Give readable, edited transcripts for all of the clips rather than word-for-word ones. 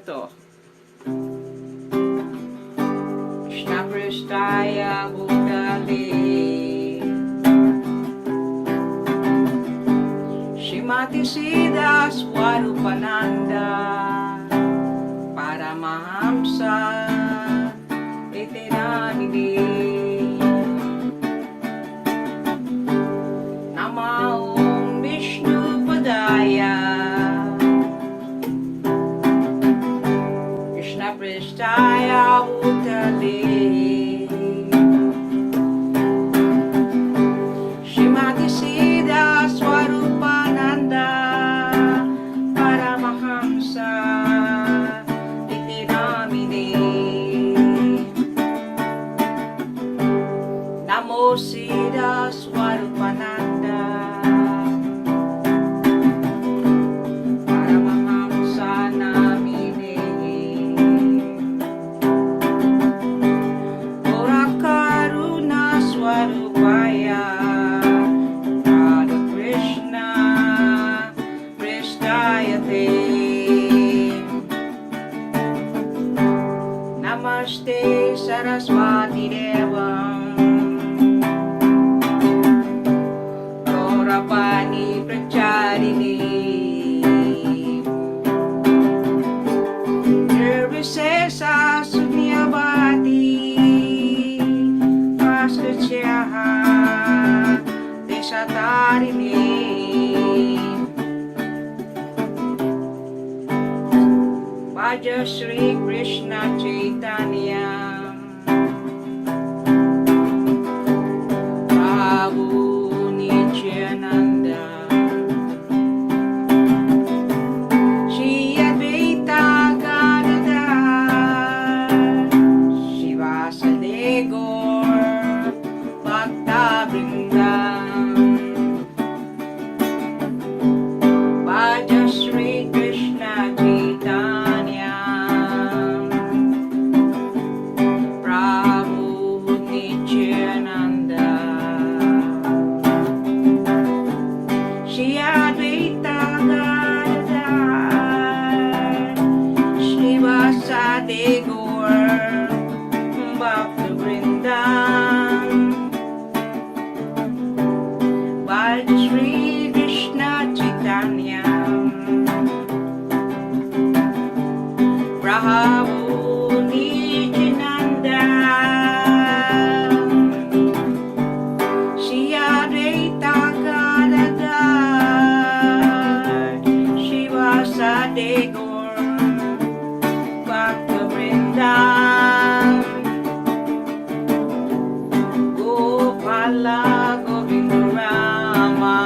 Kristo. Krishna Prestaya Bhutale Srimati Siddha Swarupananda Paramahamsa Itiramide Nama Om Vishnu Padaya Krishna Prestaya Bhutale Srimati Siddha Swarupananda Paramahamsa Itiramide Namo Siddha Swarupananda Paramahamsa Namine Ora Karuna Swarupaya Radha Krishna Prestayate Namaste Saraswati Devam Gaurapani Pracharini Nirvisesa Sunyavati Paskachyaha Desatarini Vaja Shri Krishna Chaitanya Prabhu Nityananda Shri Advaita Gadadhar Shivasade Gaur Bhakta Vrindam Vaja Shri Krishna Chaitanya Prabhu Nityananda Shri Advaita Gadadhar Shivasade Gaur Bhakta Vrindam Vaja Shri Krishna Chaitanya Prabhu Nityananda Shri Advaita Gadadhar Shivasade Gaur Bhakta Vrindam Gopala Govinda Rama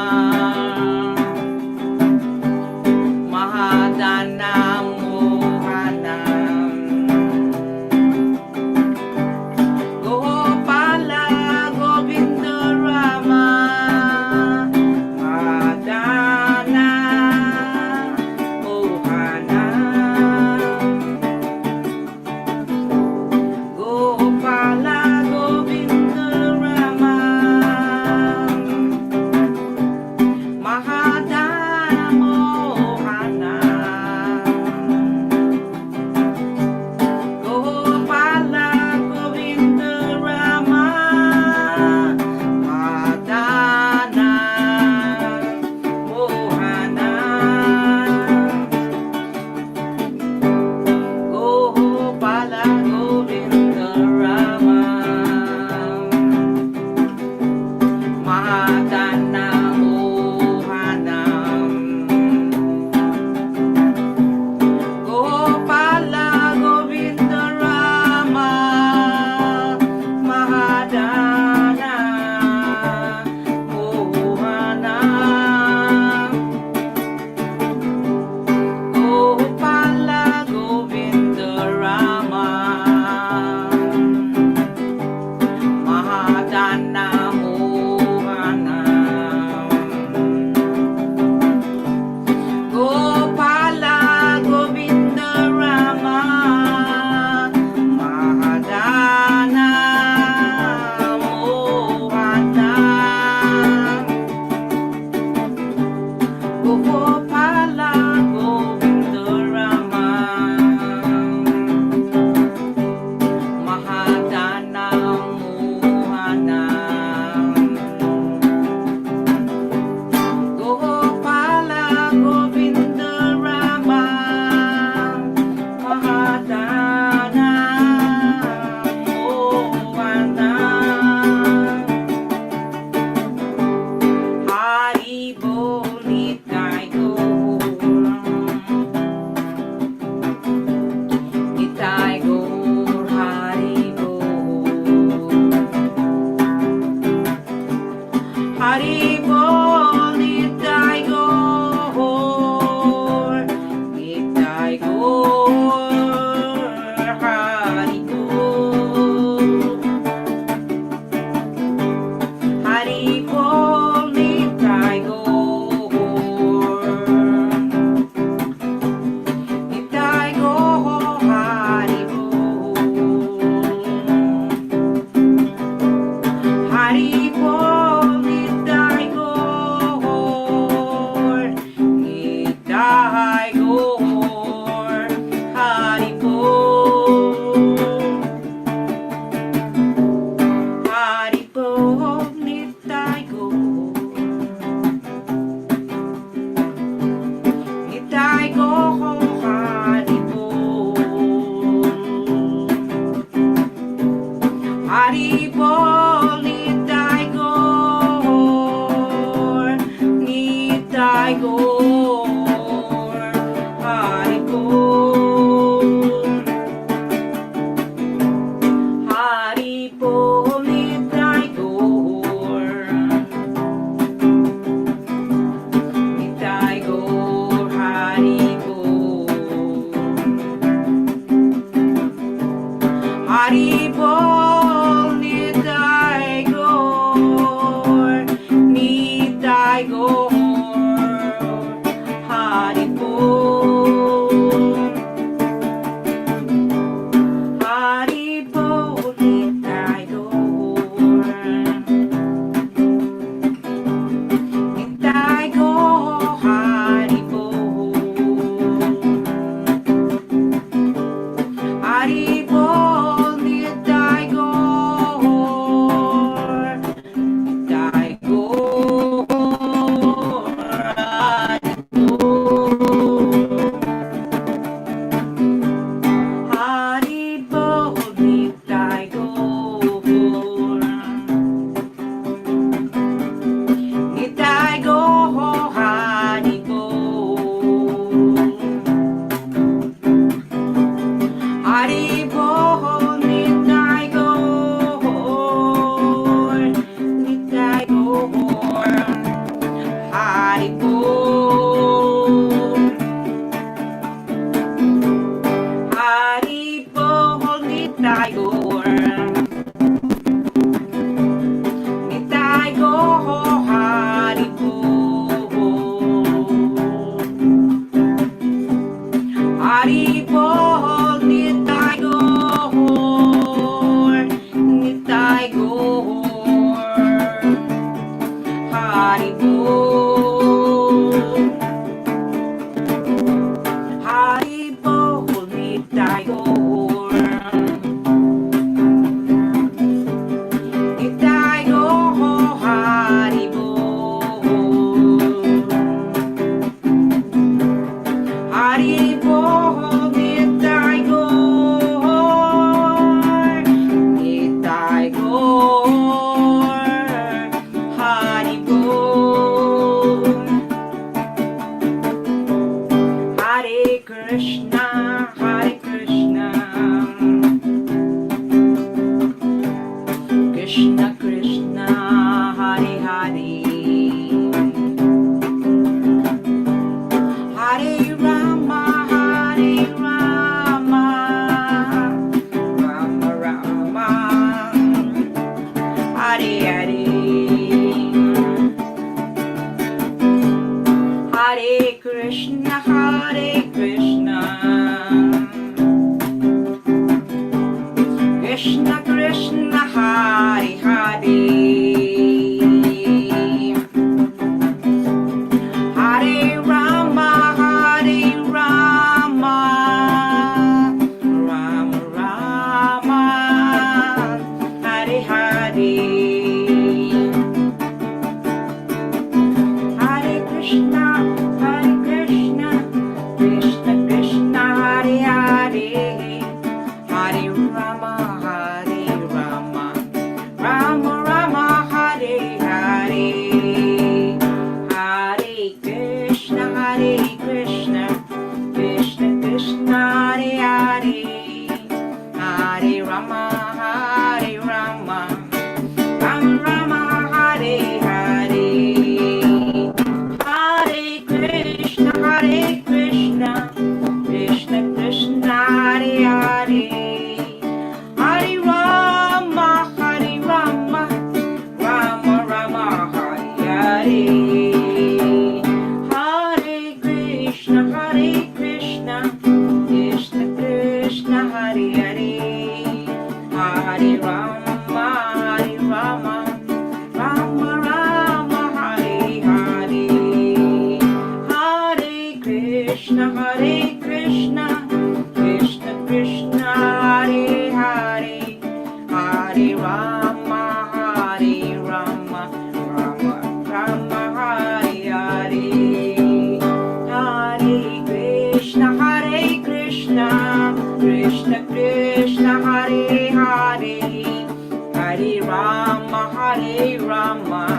Rama,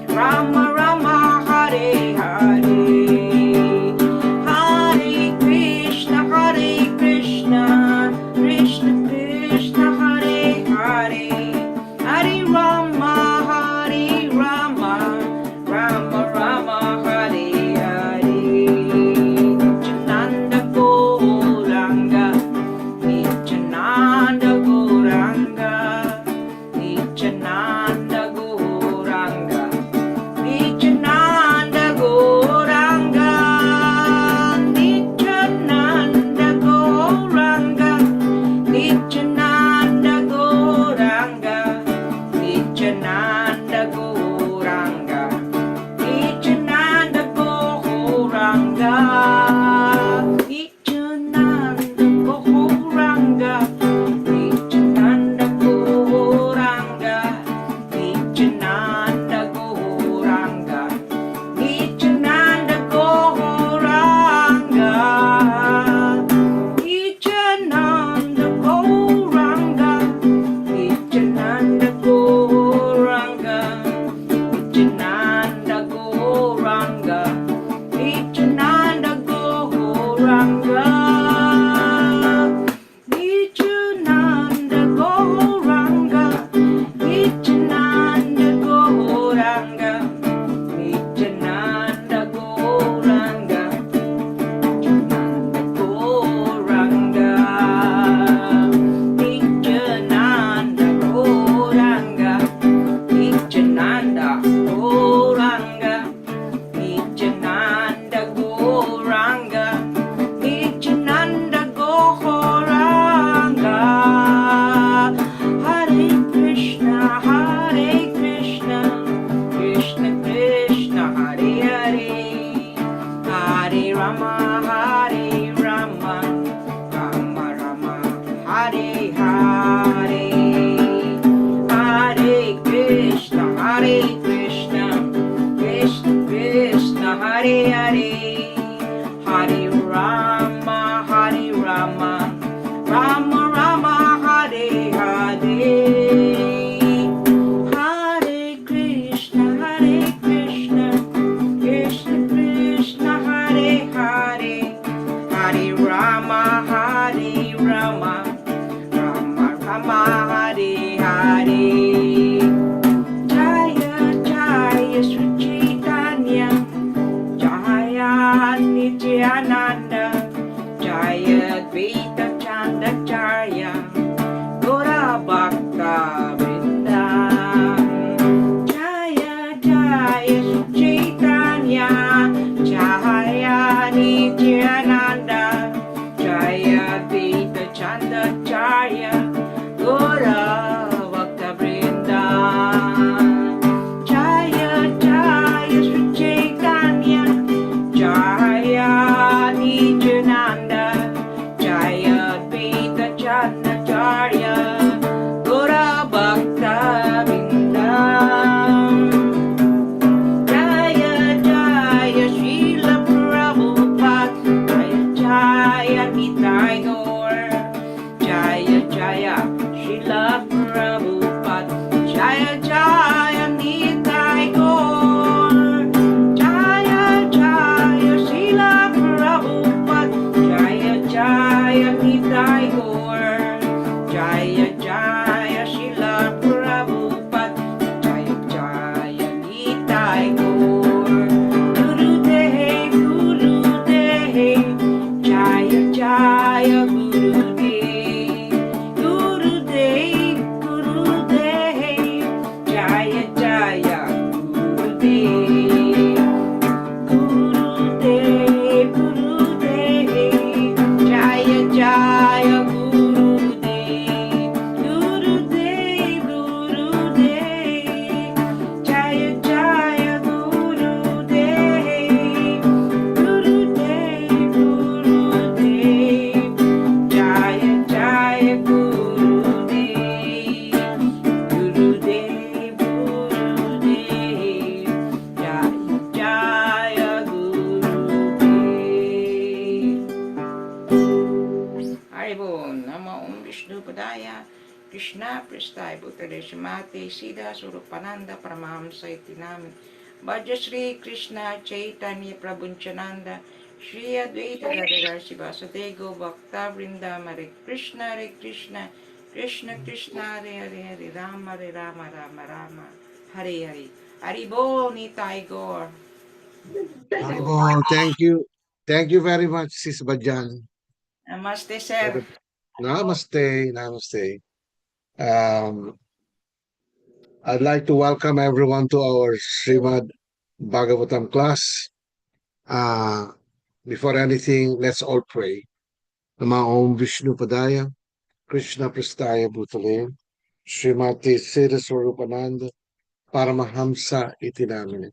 Rama Rama, Hare Hare. Hare Rama, Hare Rama, Rama Rama, Hare Hare. Hare Krishna, Krishna Krishna, Hare Hare. Hare Rama, Rama Rama, Hare Hare. Hare Krishna, Krishna Krishna, Hare Hare. Hare Rama, Rama Rama, Hare Hare. Jaya Jaya Sri Chaitanya, Jaya Nityananda, Jaya Advaita Chandacharya, Gora Bhakta Vrinda. Jaya Jaya Sri Chaitanya, Jaya Nityananda, Jaya Advaita Chandacharya, Gora Bhakta Vrinda. Jaya Jaya Sri Chaitanya, Jaya Nityananda, Jaya Advaita Chandacharya, Gora Bhakta Vrinda. Jaya Jaya Srila Prabhupada, Jaya Nitai Gaur. Jaya Jaya Srila Prabhupada, Jaya Jaya Nitai Gaur. Jaya Jaya Srila Prabhupada, Jaya Jaya Nitai Gaur. Jaya Jaya Srila Prabhupada, Jaya Jaya Nitai Gaur. Gurudev, Gurudev, Jaya Jaya Gurudev. Gurudev, Gurudev, Jaya Jaya Gurudev. Gurudev, Gurudev, Jaya Jaya Gurudev. Gurudev, Gurudev, Jaya Jaya Gurudev. Gurudev, Gurudev, Jaya Jaya Gurudev. Gurudev, Gurudev, Jaya Jaya Gurudev. Haribol, Namo Om Vishnu Padaya, Krishna Prasthaya Bhutale Srimate Siddha Swarupananda Paramahamsa Itinami, Bhaja Shri Krishna Chaitanya Prabhunchananda, Shri Advaita Gadadhar Sivasade Go Bhakta Vrinda, Hare Krishna, Krishna Krishna, Hare Hare, Hare Rama, Rama Rama, Hare Hare. Haribol Nitai Gaur. Oh, thank you. Thank you very much, Sis Bajan. Namaste, sir. Namaste, namaste. Um, I'd like to welcome everyone to our Srimad Bhagavatam class. Before anything, let's all pray. Nama Om Vishnu Padaya, Krishna Prastaya Bhutale, Srimati Siddha Swarupananda, Paramahamsa Itinamine.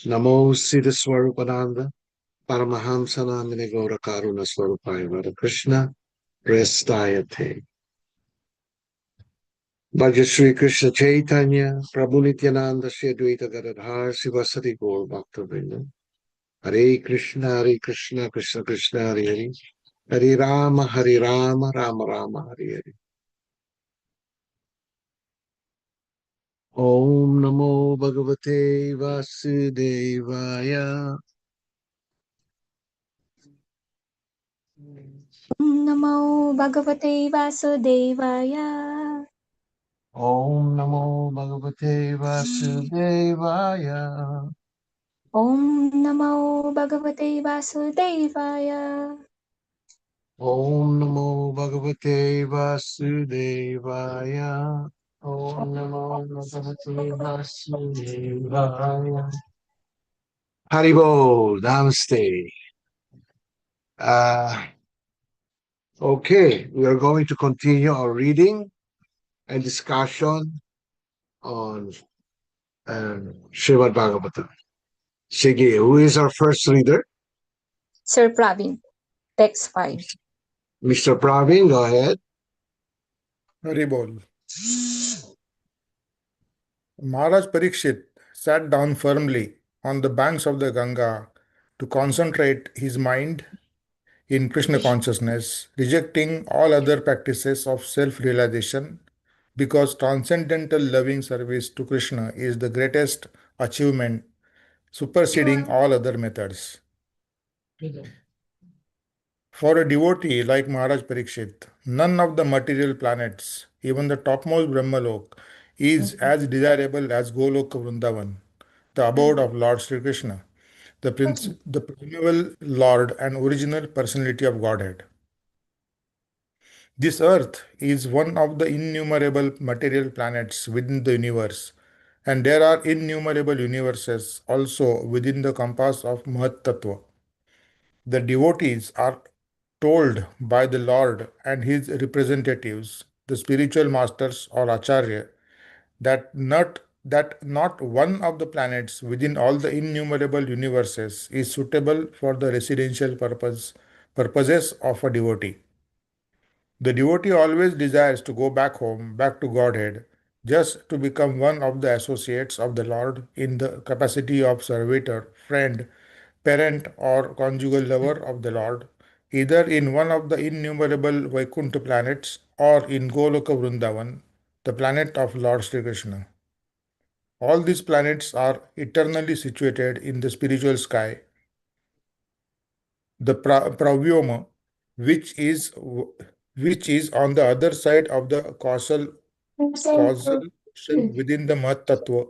Namo Siddha Swarupananda, Paramahamsa Namine Gaura Karuna Swarupaya Vada Krishna Prestayate. Bhaja Sri Krishna Chaitanya, Prabhu Nityananda, Shri Advaita Gadadhar, Sivasati Gaur Bhakta Vrinda. Hare Krishna, Krishna Krishna, Hare Hare. Hare Rama, Rama Rama, Hare Hare. Om Namo Bhagavate Vasudevaya. नमो भगवते वासुदेवाय Om Namo Bhagavate Vasudevaya. ॐ नमो भगवते वासुदेवाय Om Namo Bhagavate Vasudevaya. Om Namo Bhagavate Vasudevaya. Haribo, Namaste. Okay, we are going to continue our reading and discussion on Srimad Bhagavatam. Sige, who is our first reader? Sir Praveen, text 5. Mr. Praveen, go ahead. Haribol. Maharaj Parikshit sat down firmly on the banks of the Ganga to concentrate his mind in Krishna consciousness, rejecting all other practices of self realization because transcendental loving service to Krishna is the greatest achievement, superseding all other methods. For a devotee like Maharaj Parikshit, none of the material planets, even the topmost Brahmalok, is as desirable as Goloka Vrindavan, the abode of Lord Sri Krishna, the primeval Lord and original personality of Godhead. This earth is one of the innumerable material planets within the universe, and there are innumerable universes also within the compass of Mahat Tattva. The devotees are told by the Lord and his representatives, the spiritual masters or acharya, that not one of the planets within all the innumerable universes is suitable for the residential purposes of a devotee. The devotee always desires to go back home, back to Godhead, just to become one of the associates of the Lord in the capacity of servitor, friend, parent, or conjugal lover of the Lord, either in one of the innumerable Vaikuntha planets or in Goloka Vrindavan, the planet of Lord Sri Krishna. All these planets are eternally situated in the spiritual sky, the pravyoma, which is on the other side of the causal ocean within the Mahat Tattva.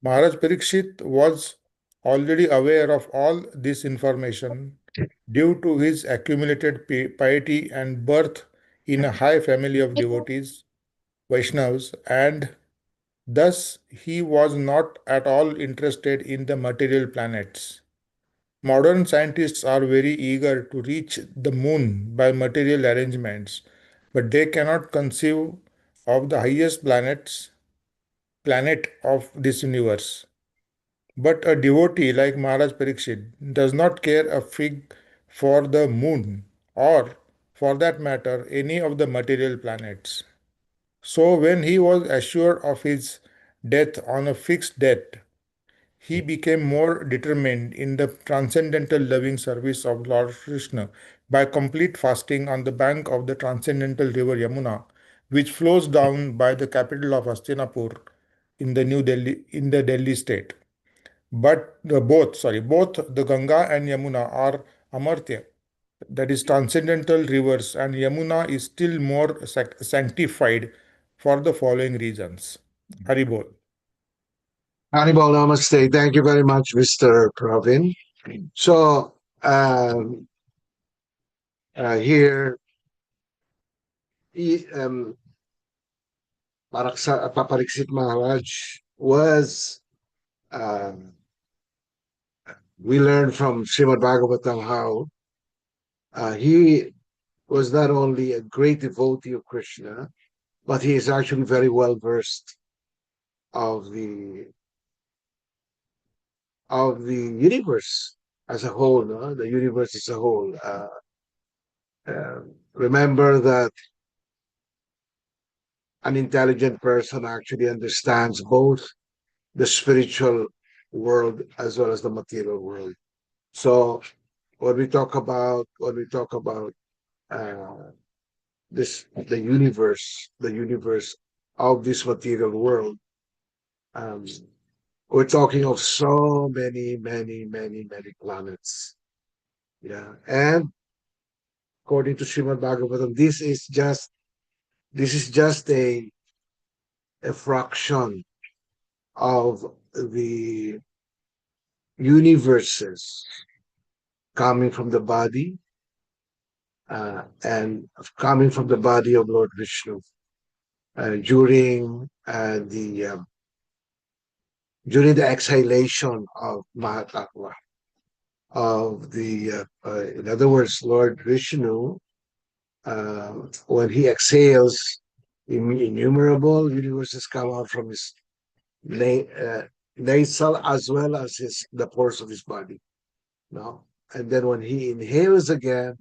Maharaj Parikshit was already aware of all this information due to his accumulated piety and birth in a high family of devotees, Vaishnavas, and thus he was not at all interested in the material planets. Modern scientists are very eager to reach the moon by material arrangements, but they cannot conceive of the highest planet of this universe. But a devotee like Maharaj Parikshit does not care a fig for the moon or, for that matter, any of the material planets. So, when he was assured of his death on a fixed date, he became more determined in the transcendental loving service of Lord Krishna by complete fasting on the bank of the transcendental river Yamuna, which flows down by the capital of Hastinapur in the Delhi state. But both the Ganga and Yamuna are amartya, that is transcendental rivers, and Yamuna is still more sanctified for the following reasons. Haribol. Hannibal, namaste. Thank you very much, Mr. Praveen. So, here, Papariksit Maharaj was, we learned from Srimad Bhagavatam how he was not only a great devotee of Krishna, but he is actually very well versed of the universe as a whole, no? The universe as a whole. Remember that an intelligent person actually understands both the spiritual world as well as the material world. So when we talk about uh, the universe of this material world, um, we're talking of so many, many, many, many planets. Yeah, and according to Srimad Bhagavatam, this is just a fraction of the universes coming from the body and coming from the body of Lord Vishnu during the exhalation of Mahatatma in other words, Lord Vishnu, when he exhales, innumerable universes come out from his nasal as well as the pores of his body. No, and then when he inhales again,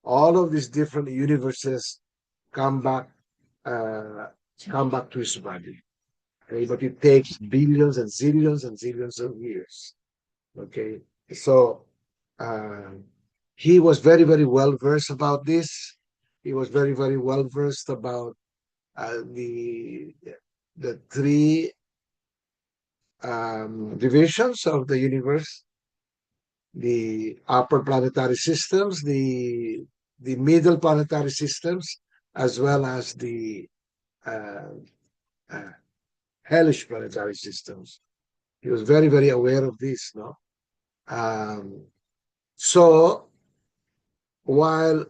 all of these different universes come back, uh, come back to his body. Okay, but it takes billions and zillions of years. Okay, so uh, he was very, very well versed about this. He was very, very well versed about the three divisions of the universe: the upper planetary systems, the middle planetary systems, as well as the uh, uh, hellish planetary systems. He was very, very aware of this, no? So while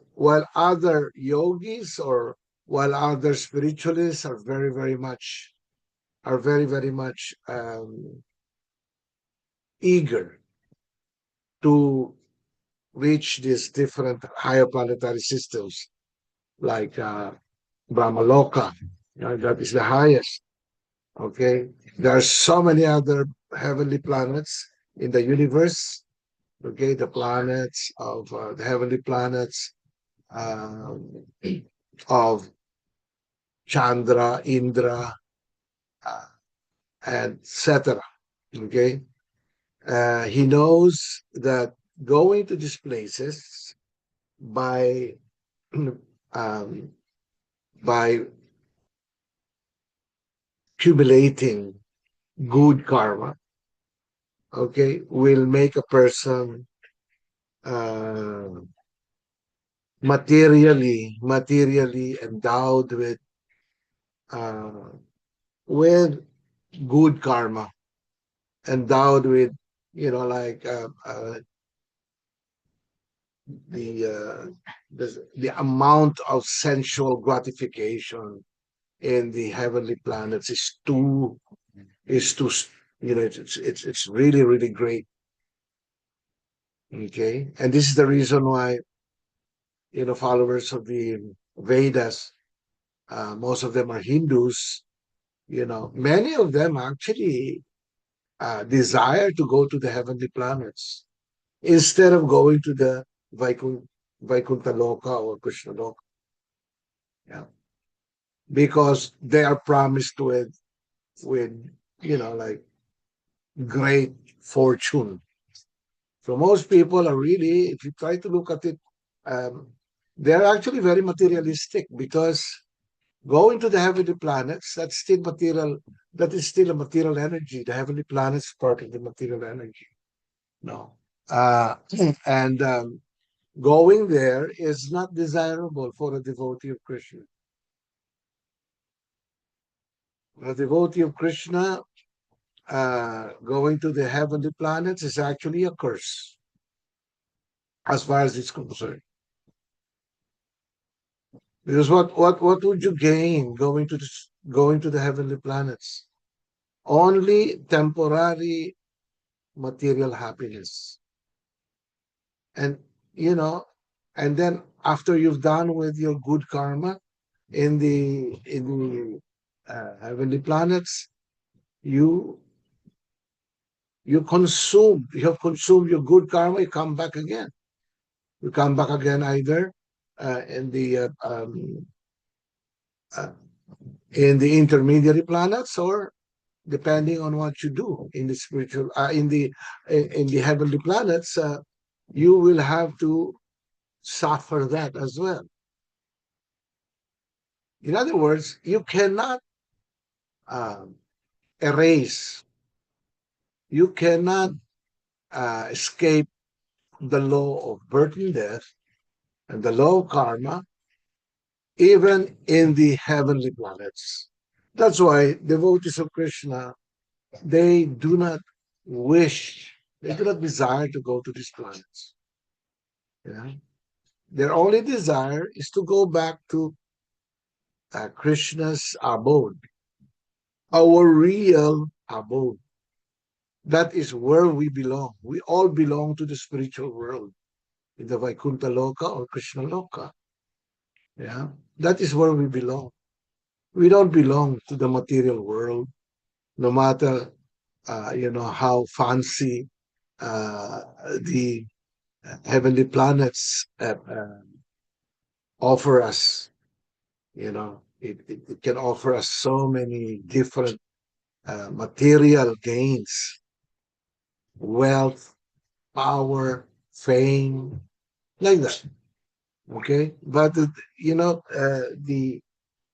other yogis or while other spiritualists are very, very much eager to reach these different higher planetary systems, like Brahmaloka, that is the highest. Okay, there are so many other heavenly planets in the universe. Okay, the planets of the heavenly planets um, of Chandra, Indra, uh, etc. Okay, he knows that going to these places by um, by accumulating good karma, okay, will make a person uh, materially endowed uh, with good karma, endowed with, like the, the amount of sensual gratification in the heavenly planets is too, it's really, really great. Okay, and this is the reason why, followers of the Vedas, most of them are Hindus. Many of them actually desire to go to the heavenly planets instead of going to the Vaikuntha Loka or Krishna Loka. Yeah, because they are promised with like great fortune. So most people are really, if you try to look at it, they're actually very materialistic, because going to the heavenly planets, that's still material. That is still a material energy. The heavenly planets part of the material energy. No, and going there is not desirable for a devotee of Krishna. A devotee of Krishna going to the heavenly planets is actually a curse, as far as it's concerned. Because what would you gain going to the heavenly planets? Only temporary material happiness. And and then after you've done with your good karma in the heavenly planets, you you have consumed your good karma, you come back again. You come back again either uh, in the uh, um, uh, in the intermediary planets, or depending on what you do in the spiritual in the heavenly planets, you will have to suffer that as well. In other words, you cannot um, erase, you cannot escape the law of birth and death and the law of karma, even in the heavenly planets. That's why devotees of Krishna, they do not they do not desire to go to these planets. Yeah? Their only desire is to go back to Krishna's abode, our real abode. That is where we belong. We all belong to the spiritual world, in the Vaikuntha Loka or Krishna Loka. Yeah, that is where we belong. We don't belong to the material world. no matter how fancy the heavenly planets offer us. It can offer us so many different material gains, wealth, power, fame, like that. Okay, but the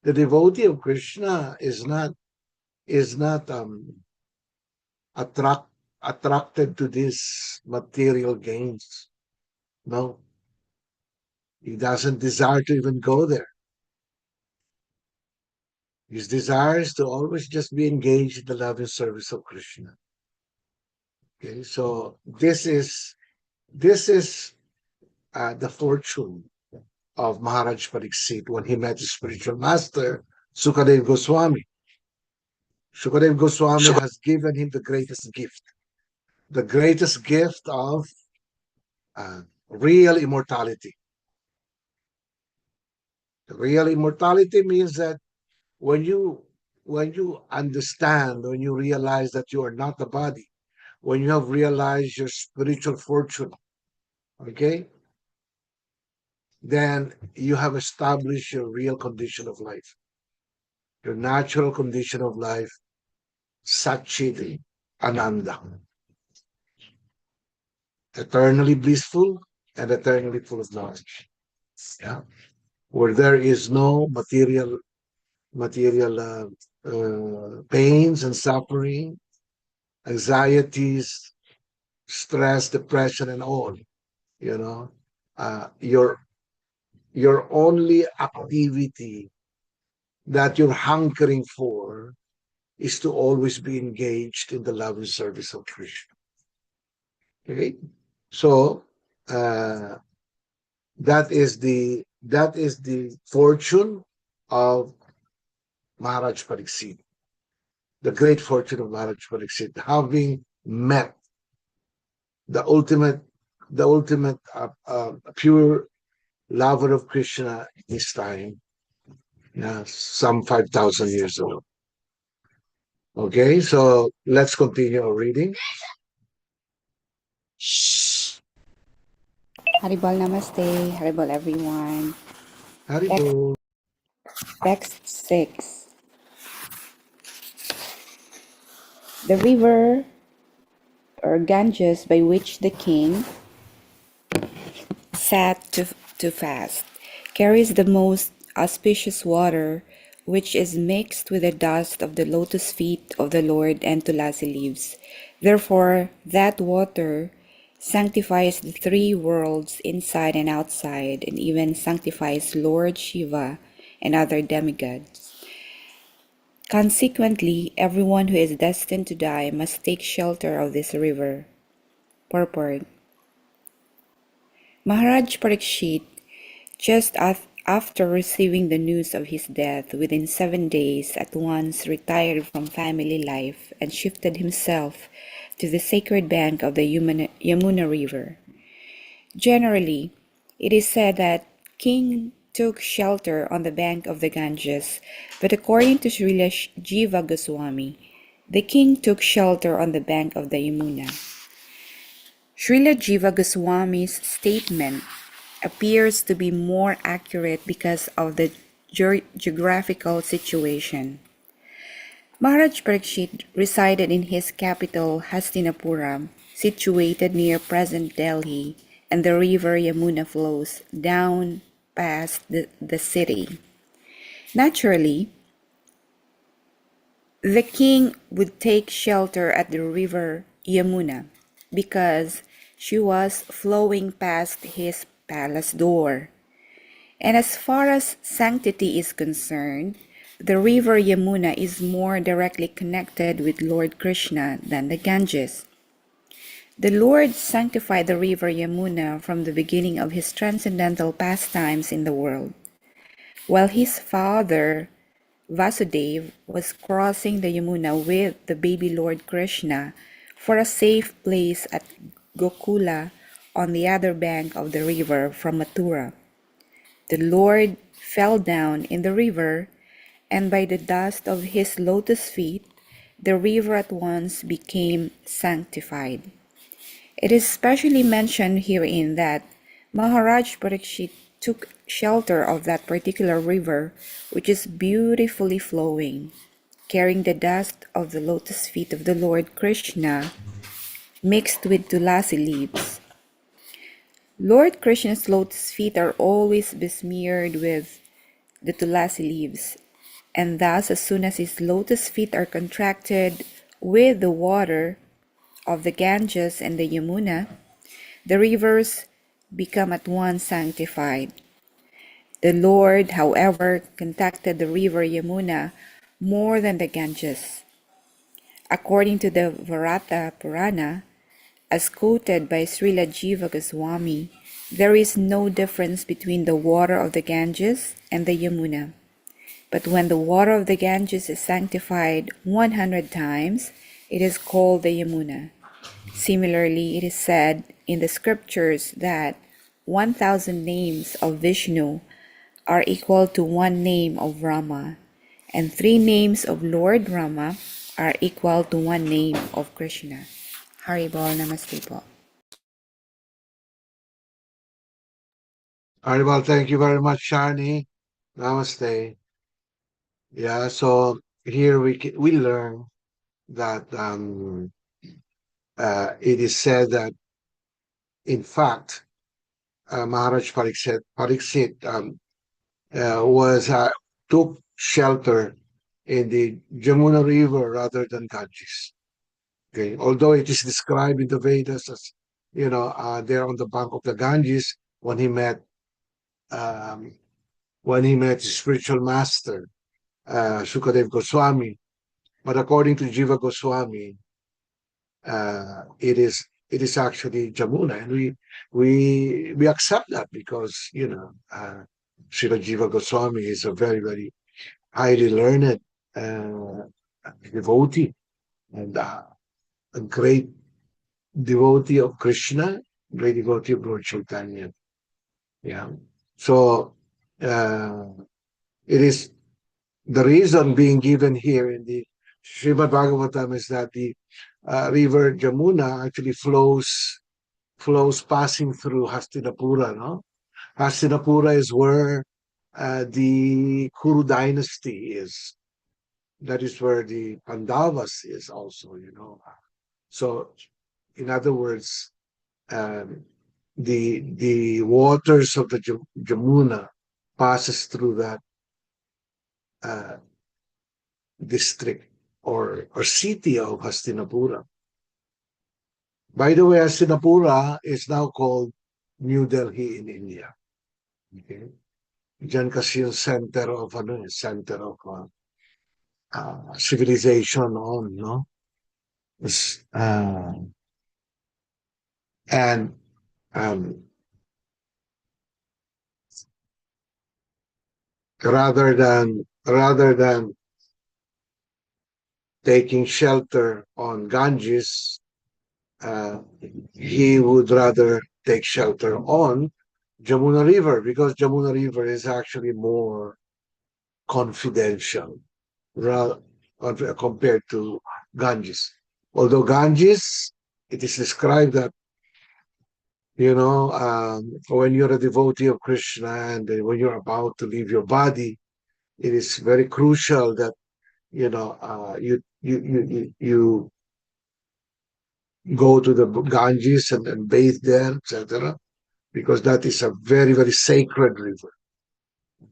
devotee of Krishna is not attract attracted to these material gains. No, he doesn't desire to even go there. His desire is to always just be engaged in the love and service of Krishna. Okay, so this is the fortune of Maharaj Pariksit when he met his spiritual master, Sukadev Goswami. Sukadev Goswami has given him the greatest gift of real immortality. The real immortality means that when you understand, when you realize that you are not the body, when you have realized your spiritual fortune, okay, then you have established your real condition of life, your natural condition of life, Satchit Ananda, eternally blissful and eternally full of knowledge. Yeah, where there is no material pains and suffering, anxieties, stress, depression, and all. You know, your only activity that you're hankering for is to always be engaged in the love and service of Krishna. Okay, so uh, that is the fortune of Maharaj Pariksit, the great fortune of Maharaj Pariksit, having met the ultimate, pure lover of Krishna in his time, some 5,000 years ago. Okay, so let's continue our reading. Haribol Namaste, Haribol everyone. Haribo. Text 6. The river or Ganges by which the king sat to fast carries the most auspicious water, which is mixed with the dust of the lotus feet of the Lord and tulasi leaves. Therefore, that water sanctifies the three worlds inside and outside, and even sanctifies Lord Shiva and other demigods. Consequently, everyone who is destined to die must take shelter of this river. Purport. Maharaj Parikshit, just after receiving the news of his death within 7 days, at once retired from family life and shifted himself to the sacred bank of the Yamuna River. Generally, it is said that King took shelter on the bank of the Ganges, but according to Srila Jiva Goswami, the king took shelter on the bank of the Yamuna. Srila Jiva Goswami's statement appears to be more accurate because of the geographical situation. Maharaj Parikshit resided in his capital Hastinapuram, situated near present Delhi, and the river Yamuna flows down past the city. Naturally, the king would take shelter at the river Yamuna because she was flowing past his palace door. And as far as sanctity is concerned, the river Yamuna is more directly connected with Lord Krishna than the Ganges. The Lord sanctified the river Yamuna from the beginning of his transcendental pastimes in the world. While his father, Vasudev, was crossing the Yamuna with the baby Lord Krishna for a safe place at Gokula on the other bank of the river from Mathura. The Lord fell down in the river, and by the dust of his lotus feet, the river at once became sanctified. It is specially mentioned herein that Maharaj Parikshit took shelter of that particular river, which is beautifully flowing, carrying the dust of the lotus feet of the Lord Krishna mixed with tulasi leaves. Lord Krishna's lotus feet are always besmeared with the tulasi leaves, and thus as soon as his lotus feet are contracted with the water of the Ganges and the Yamuna, the rivers become at once sanctified. The Lord, however, contacted the river Yamuna more than the Ganges. According to the Varata Purana, as quoted by Srila Jiva Goswami, there is no difference between the water of the Ganges and the Yamuna. But when the water of the Ganges is sanctified 100 times, it is called the Yamuna. Similarly, it is said in the scriptures that 1,000 names of Vishnu are equal to one name of Rama, and 3 names of Lord Rama are equal to one name of Krishna. Haribol, namaste po. Well, thank you very much, Shani. Namaste. Yeah, so here we learn that it is said that, in fact, Maharaj Pariksit was took shelter in the Jamuna River rather than Ganges. Okay, although it is described in the Vedas as there on the bank of the Ganges when he met his spiritual master Sukadev Goswami, but according to Jiva Goswami, it is actually Jamuna, and we accept that because Srila Jiva Goswami is a very, very highly learned devotee and a great devotee of Krishna, great devotee of Lord Chaitanya. Yeah. So it is the reason being given here in the Srimad Bhagavatam is that the river Jamuna actually flows passing through Hastinapura. No, Hastinapura is where the Kuru dynasty is. That is where the Pandavas is also. So, in other words, the waters of the Jamuna passes through that district or city of Hastinapura. By the way, Hastinapura is now called New Delhi in India. Okay, Diyan kasi yung center of civilization on, no? And rather than taking shelter on Ganges, he would rather take shelter on Jamuna River because Jamuna River is actually more confidential compared to Ganges. Although Ganges, it is described that when you're a devotee of Krishna and when you're about to leave your body, it is very crucial that you go to the Ganges and bathe there, etc., because that is a very, very sacred river.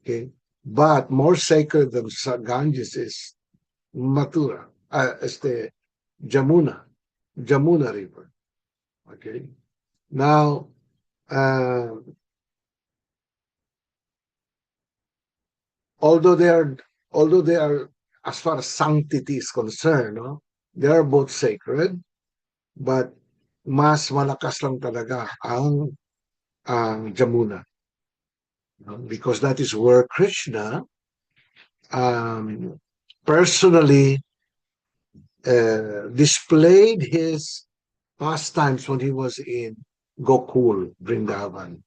Okay, but more sacred than Ganges is Mathura, the Jamuna River. Okay, now although they are as far as sanctity is concerned, no, they are both sacred, but mas malakas lang talaga ang Jamuna, because that is where Krishna personally displayed his pastimes when he was in Gokul, Vrindavan.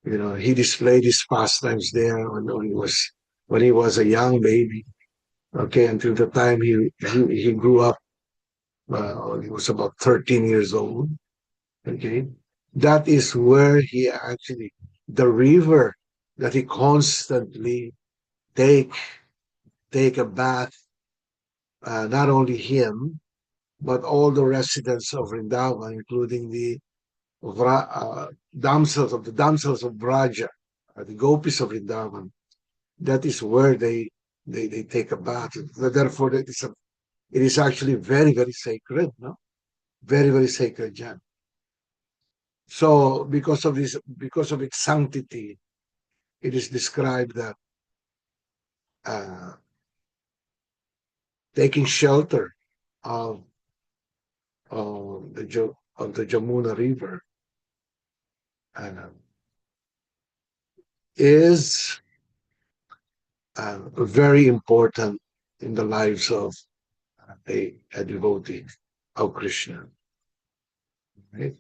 He displayed his pastimes there when he was a young baby. Okay, until the time he grew up, he was about 13 years old. Okay, that is where he actually, the river that he constantly take a bath, not only him, but all the residents of Vrindavan, including the damsels of Vraja, the gopis of Vrindavan. That is where they take a bath. Therefore, it is actually very, very sacred, no? Very, very sacred, Jan. So because of this, because of its sanctity, it is described that uh, taking shelter of the Jamuna River uh, is very important in the lives of a devotee of Krishna. Right?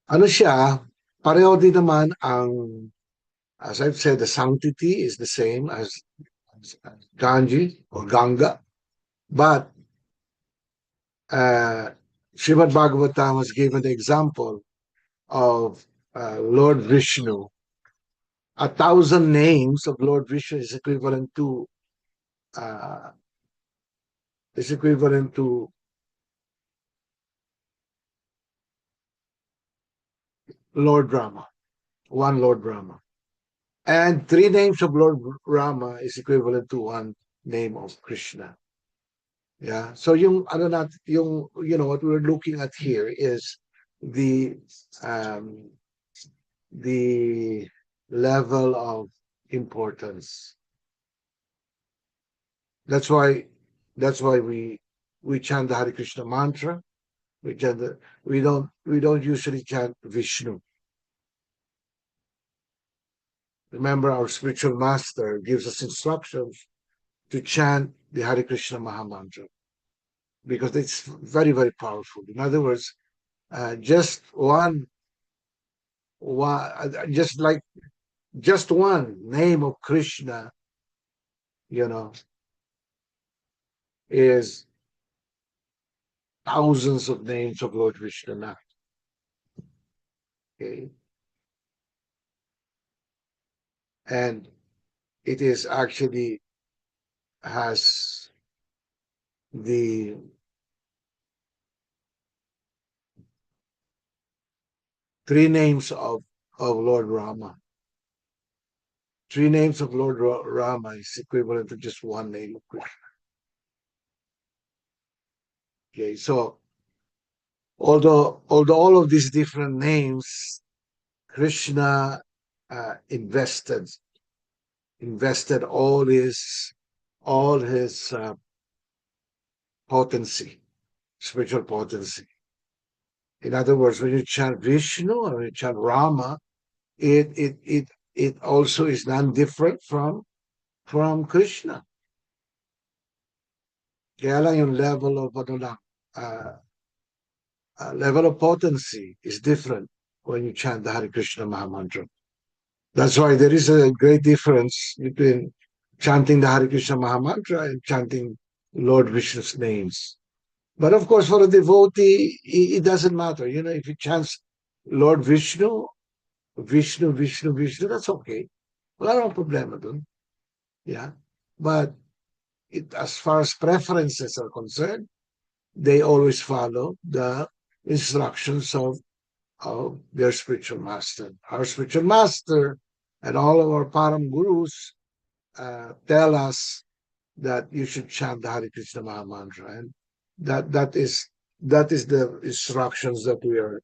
Ano siya, pareho din naman ang, as I've said, the sanctity is the same as Ganges or Ganga, but Srimad Bhagavatam has given the example of Lord Vishnu. 1,000 names of Lord Vishnu is equivalent to Lord Rama, one Lord Rama. And 3 names of Lord Rama is equivalent to 1 name of Krishna. Yeah. So yung ano natin, yung what we're looking at here is the level of importance. That's why we chant the Hare Krishna mantra. We don't usually chant Vishnu. Remember, our spiritual master gives us instructions to chant the Hare Krishna Maha Mantra because it's very, very powerful. In other words, just one, just one name of Krishna, is thousands of names of Lord Vishnu. Okay, and it is actually has the three names of Lord Rama. 3 names of Lord Rama is equivalent to just 1 name of Krishna. Okay, so although all of these different names, Krishna invested all his potency, spiritual potency. In other words, when you chant Vishnu or you chant Rama, it also is non-different from Krishna. Kaya lang yung level of level of potency is different when you chant the Hare Krishna Maha Mantra. That's why there is a great difference between chanting the Hare Krishna Maha Mantra and chanting Lord Vishnu's names. But of course, for a devotee, it doesn't matter. If he chants Lord Vishnu, Vishnu, that's okay. Wala namang problema dun. Yeah. But as far as preferences are concerned, they always follow the instructions of their spiritual master. Our spiritual master and all of our Param Gurus tell us that you should chant the Hare Krishna Maha Mantra, and that is the instructions that we are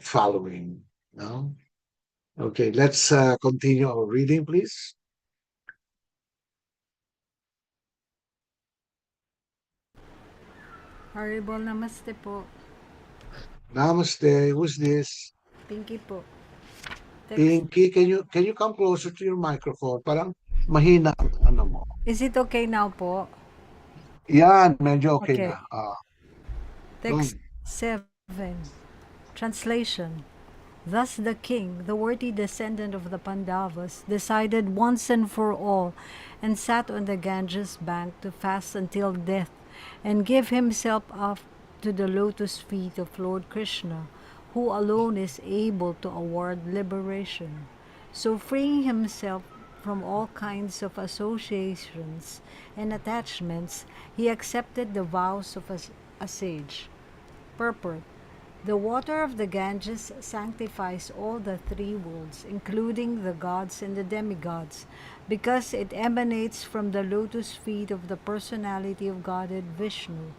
following. No? Okay, let's continue our reading, please. Haribol, namaste po. Namaste. Who's this? Pinky po. Pinky, can you come closer to your microphone? Parang mahina ang ano mo. Is it okay now po? Yan, medyo okay Okay. na. Text 7. Translation. Thus the king, the worthy descendant of the Pandavas, decided once and for all, and sat on the Ganges bank to fast until death, and give himself up to the lotus feet of Lord Krishna, who alone is able to award liberation. So freeing himself from all kinds of associations and attachments, he accepted the vows of a sage. Purport: the water of the Ganges sanctifies all the three worlds, including the gods and the demigods, because it emanates from the lotus feet of the personality of Godhead Vishnu.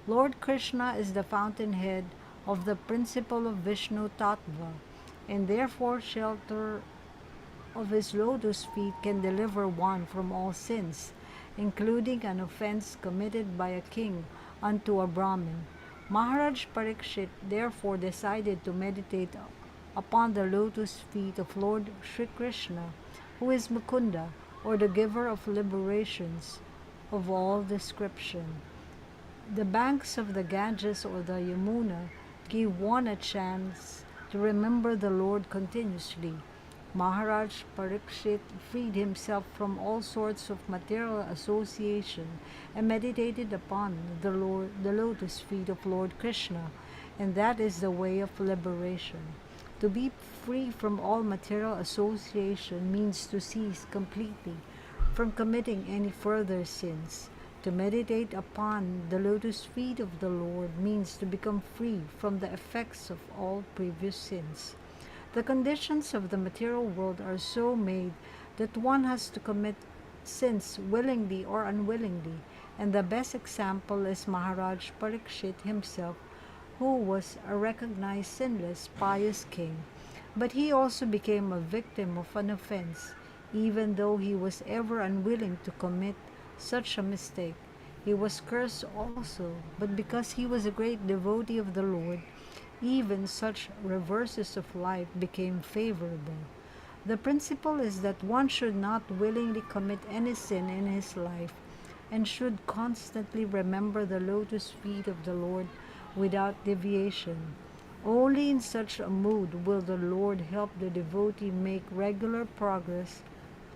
Lord Krishna is the fountainhead of the principle of Vishnu Tattva, and therefore shelter of his lotus feet can deliver one from all sins, including an offense committed by a king unto a Brahmin. Maharaj Parikshit therefore decided to meditate upon the lotus feet of Lord Sri Krishna, who is Mukunda, or the giver of liberations of all description. The banks of the Ganges or the Yamuna give one a chance to remember the Lord continuously. Maharaj Parikshit freed himself from all sorts of material association and meditated upon the lotus feet of Lord Krishna, and that is the way of liberation. To be free from all material association means to cease completely from committing any further sins. To meditate upon the lotus feet of the Lord means to become free from the effects of all previous sins. The conditions of the material world are so made that one has to commit sins willingly or unwillingly, and the best example is Maharaj Parikshit himself, who was a recognized sinless, pious king. But he also became a victim of an offense, even though he was ever unwilling to commit such a mistake. He was cursed also, but because he was a great devotee of the Lord, even such reverses of life became favorable. The principle is that one should not willingly commit any sin in his life, and should constantly remember the lotus feet of the Lord without deviation. Only in such a mood will the Lord help the devotee make regular progress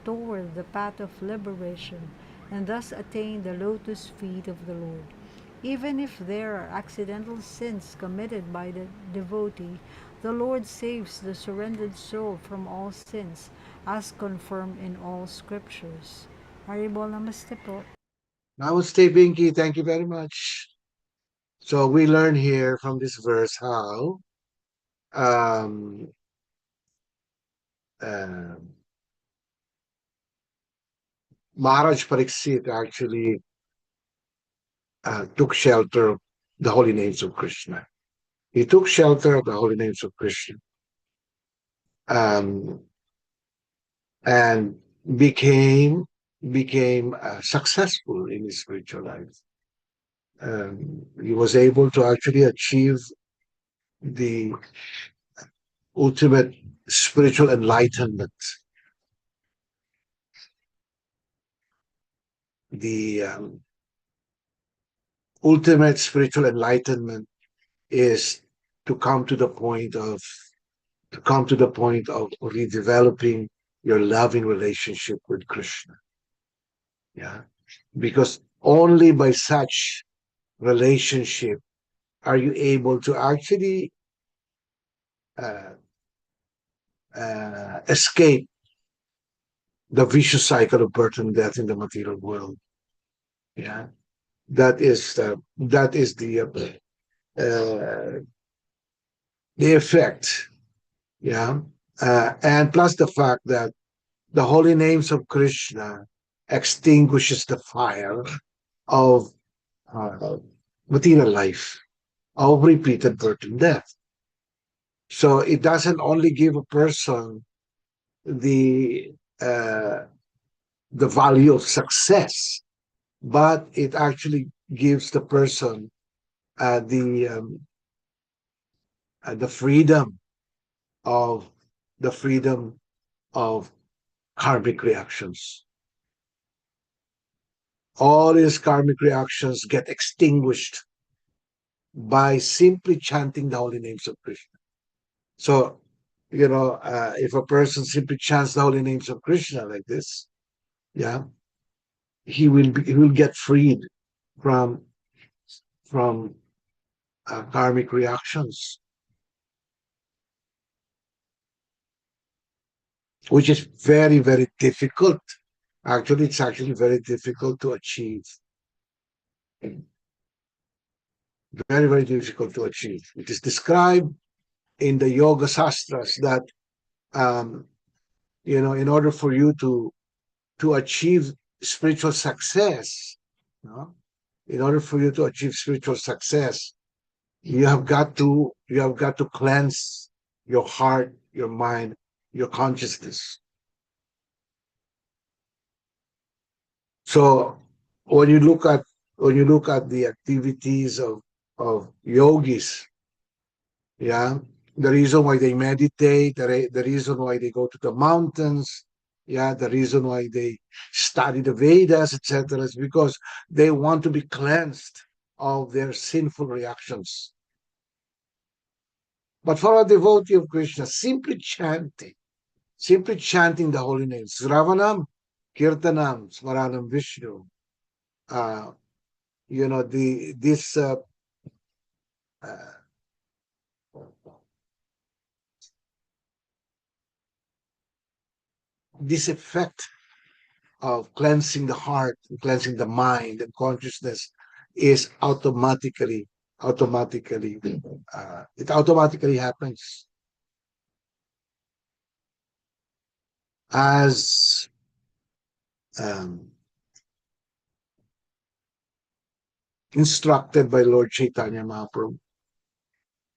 toward the path of liberation, and thus attain the lotus feet of the Lord. Even if there are accidental sins committed by the devotee, the Lord saves the surrendered soul from all sins, as confirmed in all scriptures. Haribol Namaste po. Namaste, Pinky. Thank you very much. So we learn here from this verse how um, uh, Maharaj Pariksit actually took shelter of the holy names of Krishna. He took shelter of the holy names of Krishna um, and became successful in his spiritual life. He was able to actually achieve the ultimate spiritual enlightenment. The ultimate spiritual enlightenment is to come to the point of redeveloping your loving relationship with Krishna. Yeah, because only by such relationship are you able to actually uh, escape the vicious cycle of birth and death in the material world. Yeah, that is the effect. Yeah, and plus the fact that the holy names of Krishna extinguishes the fire of material life, of repeated birth and death. So it doesn't only give a person the uh, the value of success, but it actually gives the person uh, the um, the freedom of the freedom of karmic reactions. All his karmic reactions get extinguished by simply chanting the holy names of Krishna. So if a person simply chants the holy names of Krishna like this, yeah, he will get freed from karmic reactions, which is very, very difficult. Actually, it's actually very difficult to achieve. Very, very difficult to achieve. It is described in the Yoga Sastras that, in order for you to achieve spiritual success, you know, in order for you to achieve spiritual success, you have got to cleanse your heart, your mind, your consciousness. So when you look at the activities of yogis, yeah, the reason why they meditate, the reason why they go to the mountains, yeah, the reason why they study the Vedas, etc., is because they want to be cleansed of their sinful reactions. But for a devotee of Krishna, simply chanting the holy names, Sravanam, Kirtanam, Smaranam Vishnu, this this effect of cleansing the heart, cleansing the mind and consciousness is it automatically happens as instructed by Lord Chaitanya Mahaprabhu.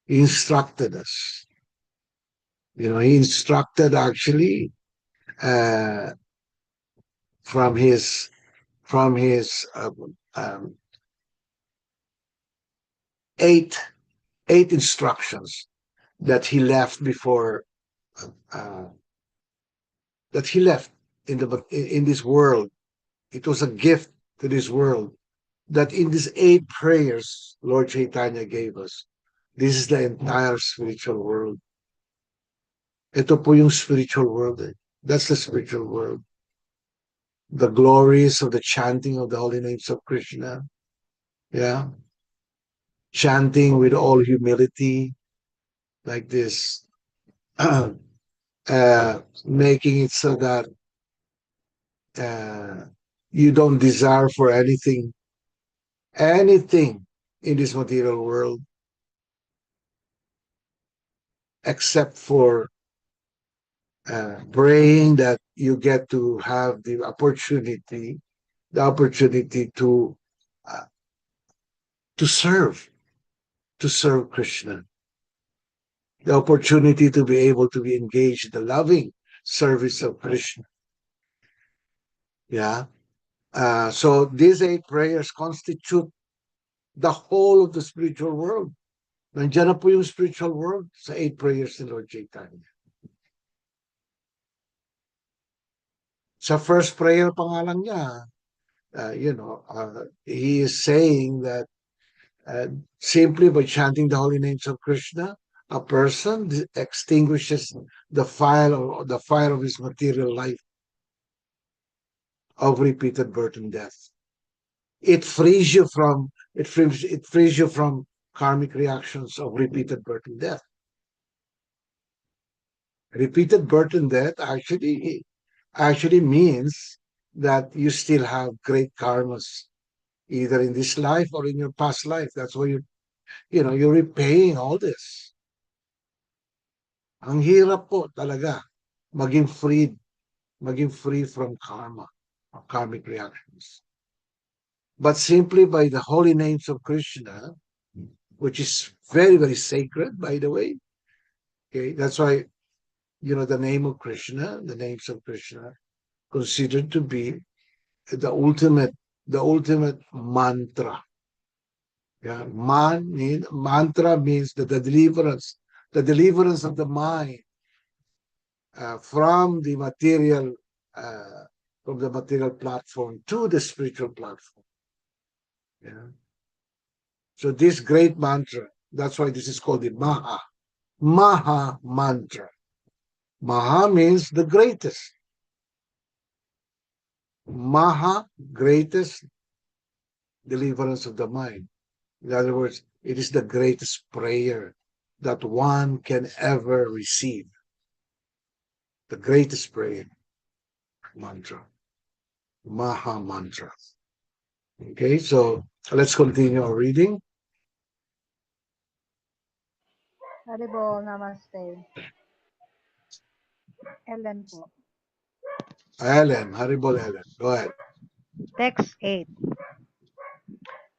He instructed us. He instructed actually from his eight instructions that he left before that he left in this world. It was a gift to this world that in these 8 prayers Lord Chaitanya gave us. This is the entire spiritual world. Ito po yung spiritual world. That's the spiritual world. The glories of the chanting of the holy names of Krishna. Yeah. Chanting with all humility, like this. Making it so that you don't desire for anything in this material world except for praying that you get to have the opportunity to serve Krishna, the opportunity to be able to be engaged in the loving service of Krishna. Yeah. So these 8 prayers constitute the whole of the spiritual world. Nandiyan na po yung spiritual world sa 8 prayers ni Lord Chaitanya. Sa first prayer pa nga lang niya, he is saying that simply by chanting the holy names of Krishna, a person extinguishes the fire of his material life of repeated birth and death. It frees you from karmic reactions of repeated birth and death. Repeated birth and death actually means that you still have great karmas, either in this life or in your past life. That's why you're repaying all this. Ang hirap po talaga maging free from karma, or karmic reactions. But simply by the holy names of Krishna, which is very, very sacred, by the way. Okay, that's why the names of Krishna, considered to be the ultimate mantra. Yeah, mantra means the deliverance of the mind from the material platform to the spiritual platform. Yeah. So this great mantra, that's why this is called the Maha Mantra. Maha means the greatest. Maha, greatest deliverance of the mind. In other words, it is the greatest prayer that one can ever receive. The greatest prayer, mantra, Maha mantra. Okay, so let's continue our reading. Haribol, namaste. Ellen po. Ellen, Haribol Ellen, go ahead. Text 8.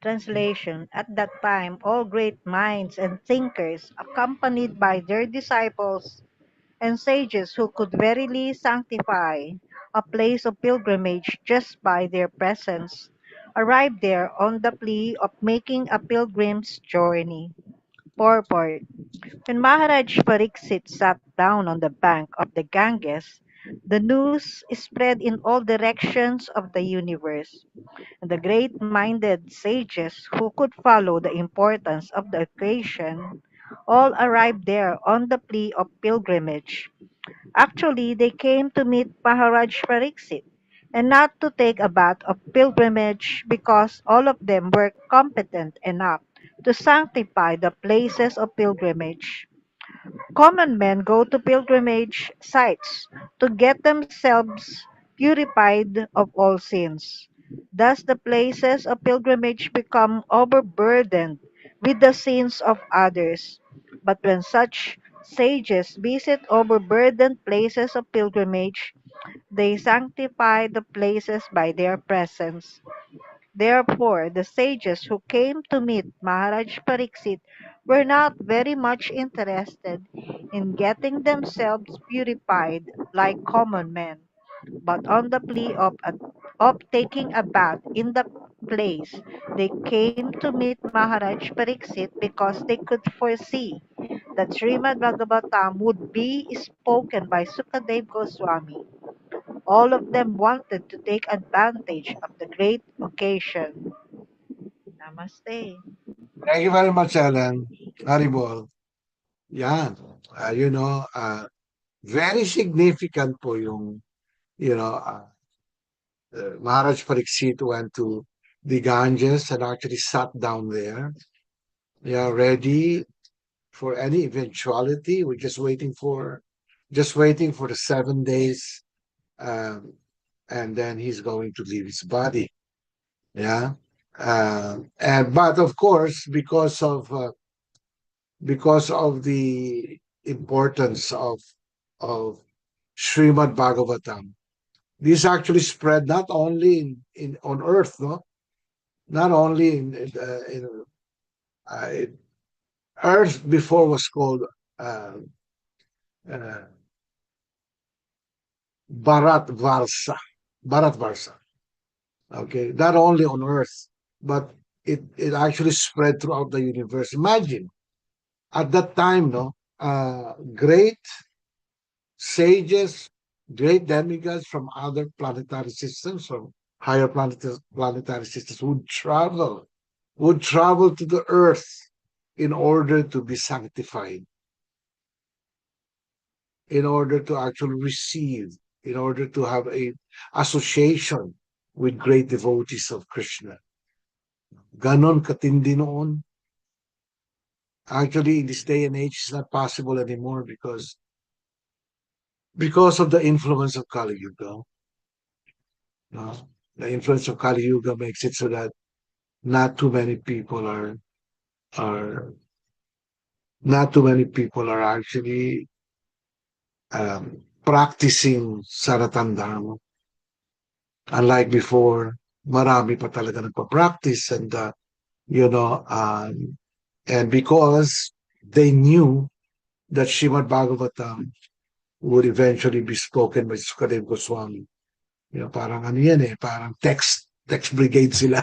Translation. At that time, all great minds and thinkers, accompanied by their disciples and sages who could verily sanctify a place of pilgrimage just by their presence, arrived there on the plea of making a pilgrim's journey. Purport. When Maharaj Pariksit sat down on the bank of the Ganges, the news spread in all directions of the universe. The great-minded sages who could follow the importance of the occasion all arrived there on the plea of pilgrimage. Actually, they came to meet Maharaj Pariksit, and not to take a bath of pilgrimage because all of them were competent enough to sanctify the places of pilgrimage. Common men go to pilgrimage sites to get themselves purified of all sins. Thus the places of pilgrimage become overburdened with the sins of others. But when such sages visit overburdened places of pilgrimage, they sanctify the places by their presence. Therefore, the sages who came to meet Maharaj Pariksit were not very much interested in getting themselves purified like common men, but on the plea of taking a bath in the place, they came to meet Maharaj Pariksit because they could foresee that Srimad Bhagavatam would be spoken by Sukadev Goswami. All of them wanted to take advantage of the great occasion. Namaste. Thank you very much, Ellen. Haribol. Yan. Very significant po yung, Maharaj Pariksit went to the Ganges and actually sat down there. Yeah, ready for any eventuality. We're just waiting for the 7 days, um, and then he's going to leave his body. Yeah, and but of course, because of the importance of Srimad Bhagavatam, this actually spread not only in on earth, no, not only uh, earth before was called uh, uh, Bharat Varsa, Bharat Varsa. Okay, not only on earth, but it actually spread throughout the universe. Imagine at that time, no, great sages, great demigods from other planetary systems, from higher planetary systems, would travel to the earth in order to be sanctified, in order to actually receive, in order to have a association with great devotees of Krishna. Ganon katindi noon. Actually, in this day and age, it's not possible anymore because of the influence of Kali Yuga. No? The influence of Kali Yuga makes it so that not too many people are not too many people are actually practicing Saratandama. Unlike before, marami pa talaga nagpa-practice and because they knew that Srimad Bhagavatam would eventually be spoken by Sukadev Goswami. Parang ano yan parang text brigade sila.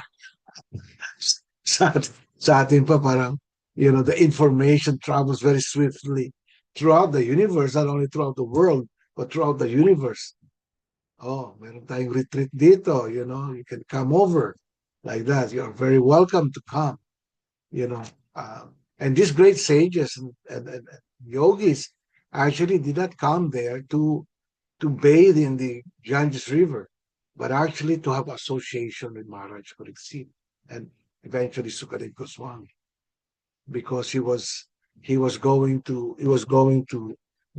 sa, sa atin pa parang, the information travels very swiftly throughout the universe, not only throughout the world, but throughout the universe. Oh, meron tayong retreat dito, you can come over like that. You're very welcome to come, you know. And these great sages and yogis actually did not come there to bathe in the Ganges River, but actually to have association with Maharaj Pariksit and eventually Sukadev Goswami, because he was going to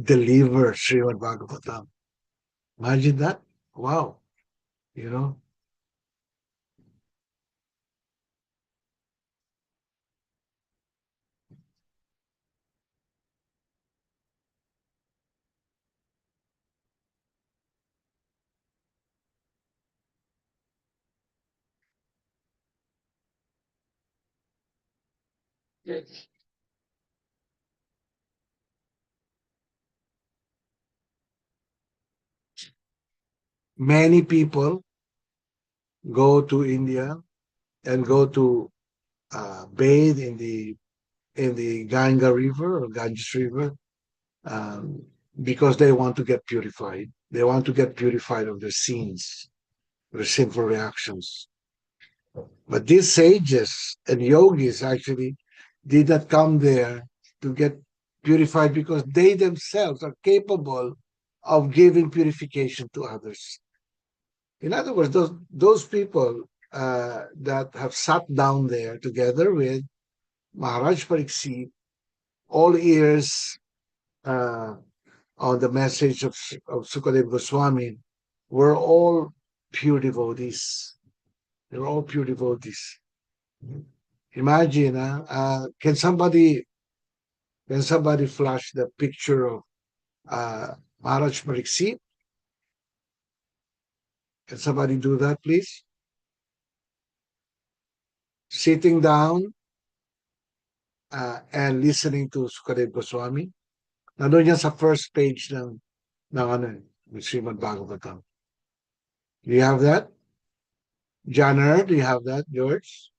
deliver Srimad Bhagavatam. Imagine that! Wow, you know. Many people go to India and go to bathe in the Ganga River or Ganges River, um, because they want to get purified. They want to get purified of their sins, their sinful reactions. But these sages and yogis actually did not come there to get purified, because they themselves are capable of giving purification to others. In other words, those people that have sat down there together with Maharaj Pariksit, all ears uh, on the message of Sukadev Goswami, were all pure devotees. They were all pure devotees. Imagine, can somebody flash the picture of Maharaj Pariksit? Can somebody do that, please? Sitting down and listening to Sukadev Goswami. Nandun yan sa first page ng Srimad Bhagavatam. Do you have that? Janner, do you have that, George?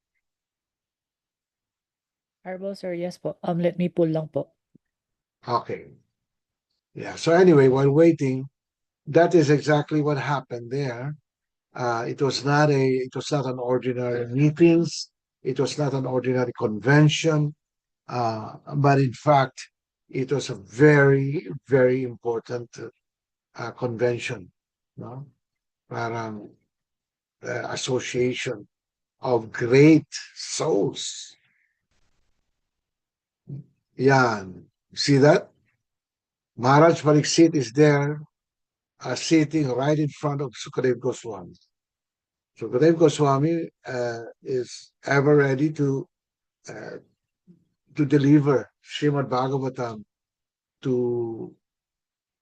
Arbol, sir, yes po. Let me pull lang po. Okay. Yeah. So anyway, while waiting, that is exactly what happened there. It was not an ordinary meetings. It was not an ordinary convention. But in fact, it was a very, very important convention, no? Parang association of great souls. Yan. See that? Maharaj Pariksit is there, sitting right in front of Sukadev Goswami. Sukadev Goswami is ever ready uh, to deliver Srimad Bhagavatam to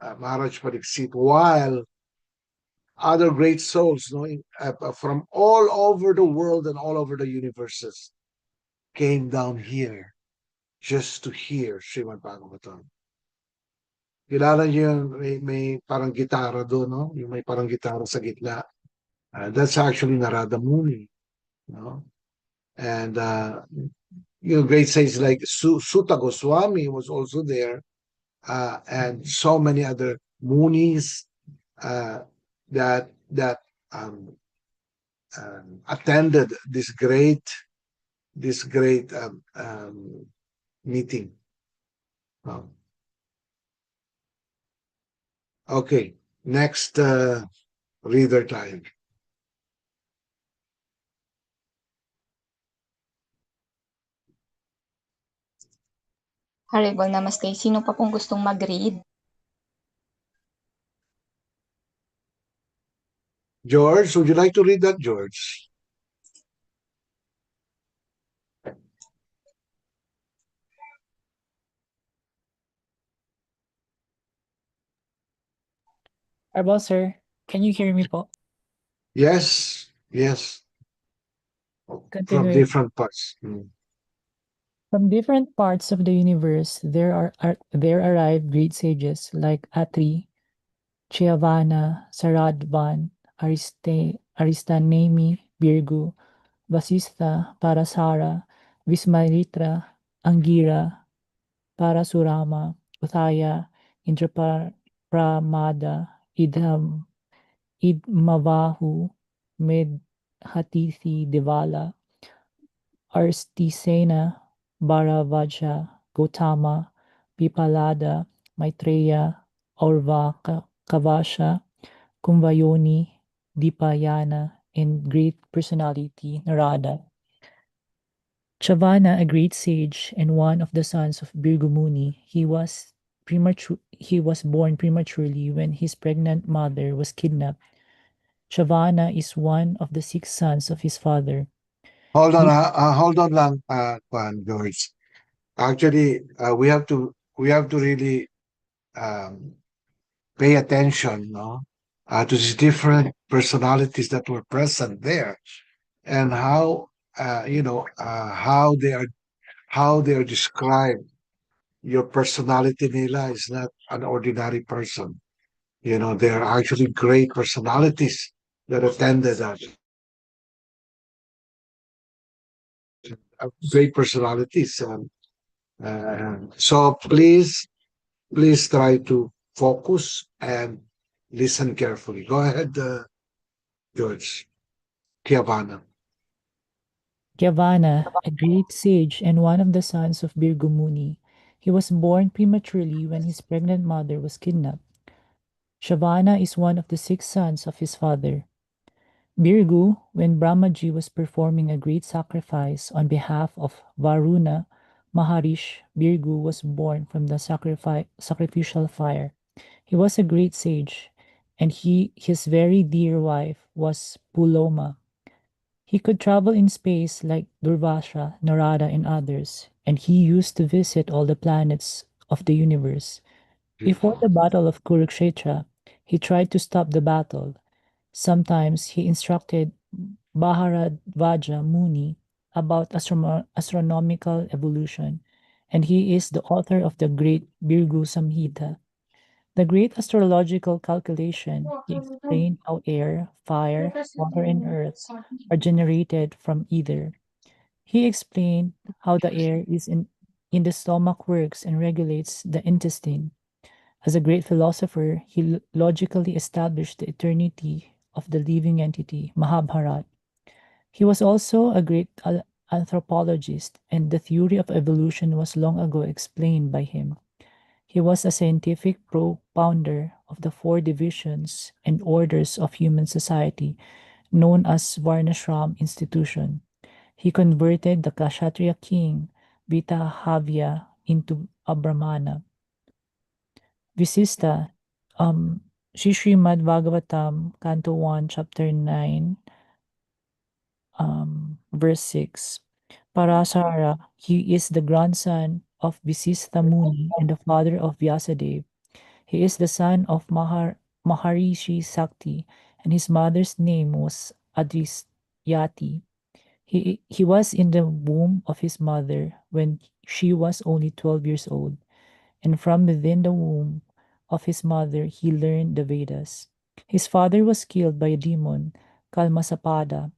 Maharaj Pariksit, while other great souls, from all over the world and all over the universes, came down here just to hear Srimad Bhagavatam. Kilala niyo yung may parang gitara doon, no? Yung may parang gitara sa gitna. That's actually Narada Muni, no? And great saints like Sutta Goswami was also there, and so many other munis that attended this great meeting. Okay, next reader time. Haribol, namaste. Sino pa pong gustong mag-read? George, would you like to read that, George? Arbol, sir, can you hear me po? Yes, yes. From Continuing. different parts. From different parts of the universe, there arrive great sages like Atri, Chiavana, Saradvan, Aristanemi, Birgu, Vasistha, Parasara, Vismaritra, Angira, Parasurama, Uthaya, Indrapramada, Idmavahu, Medhatithi Devala, Arstisena, Bharavaja, Gautama, Pipalada, Maitreya, Aurva, Kavasha, Kumbhayoni, Dipayana, and great personality Narada. Chavana, a great sage and one of the sons of Birgumuni, he was born prematurely when his pregnant mother was kidnapped. Chavana is one of the 6 sons of his father. Hold on lang, George. Actually, we have to really um, pay attention, no, to these different personalities that were present there, and how how they are described. Your personality nila is not an ordinary person. They are actually great personalities that attended us. Great personalities. So please try to focus and listen carefully. Go ahead, George. Kiavana. Kyavana, a great sage and one of the sons of Birgumuni. He was born prematurely when his pregnant mother was kidnapped. Shavana is one of the 6 sons of his father. Birgu, when Brahmaji was performing a great sacrifice on behalf of Varuna, Maharish Birgu was born from the sacrificial fire. He was a great sage, and his very dear wife was Puloma. He could travel in space like Durvasha, Narada, and others, and he used to visit all the planets of the universe. Before the battle of Kurukshetra, he tried to stop the battle. Sometimes he instructed Bharadvaja Muni about astronomical evolution, and he is the author of the great Birgu Samhita. The great astrological calculation, he explained how air, fire, water, and earth are generated from either. He explained how the air is in the stomach works and regulates the intestine. As a great philosopher, he logically established the eternity of the living entity, Mahabharat. He was also a great anthropologist, and the theory of evolution was long ago explained by him. He was a scientific propounder of the 4 divisions and orders of human society, known as Varnashram institution. He converted the Kshatriya king, Vitahavya, into a Brahmana. Visista, Srimad Bhagavatam, Canto 1, Chapter 9, verse 6. Parasara, he is the grandson of Visistha Muni and the father of Vyasadeva. He is the son of Maharishi Sakti, and his mother's name was Adrisyati. He was in the womb of his mother when she was only 12 years old, and from within the womb of his mother he learned the Vedas. His father was killed by a demon, Kalmasapada,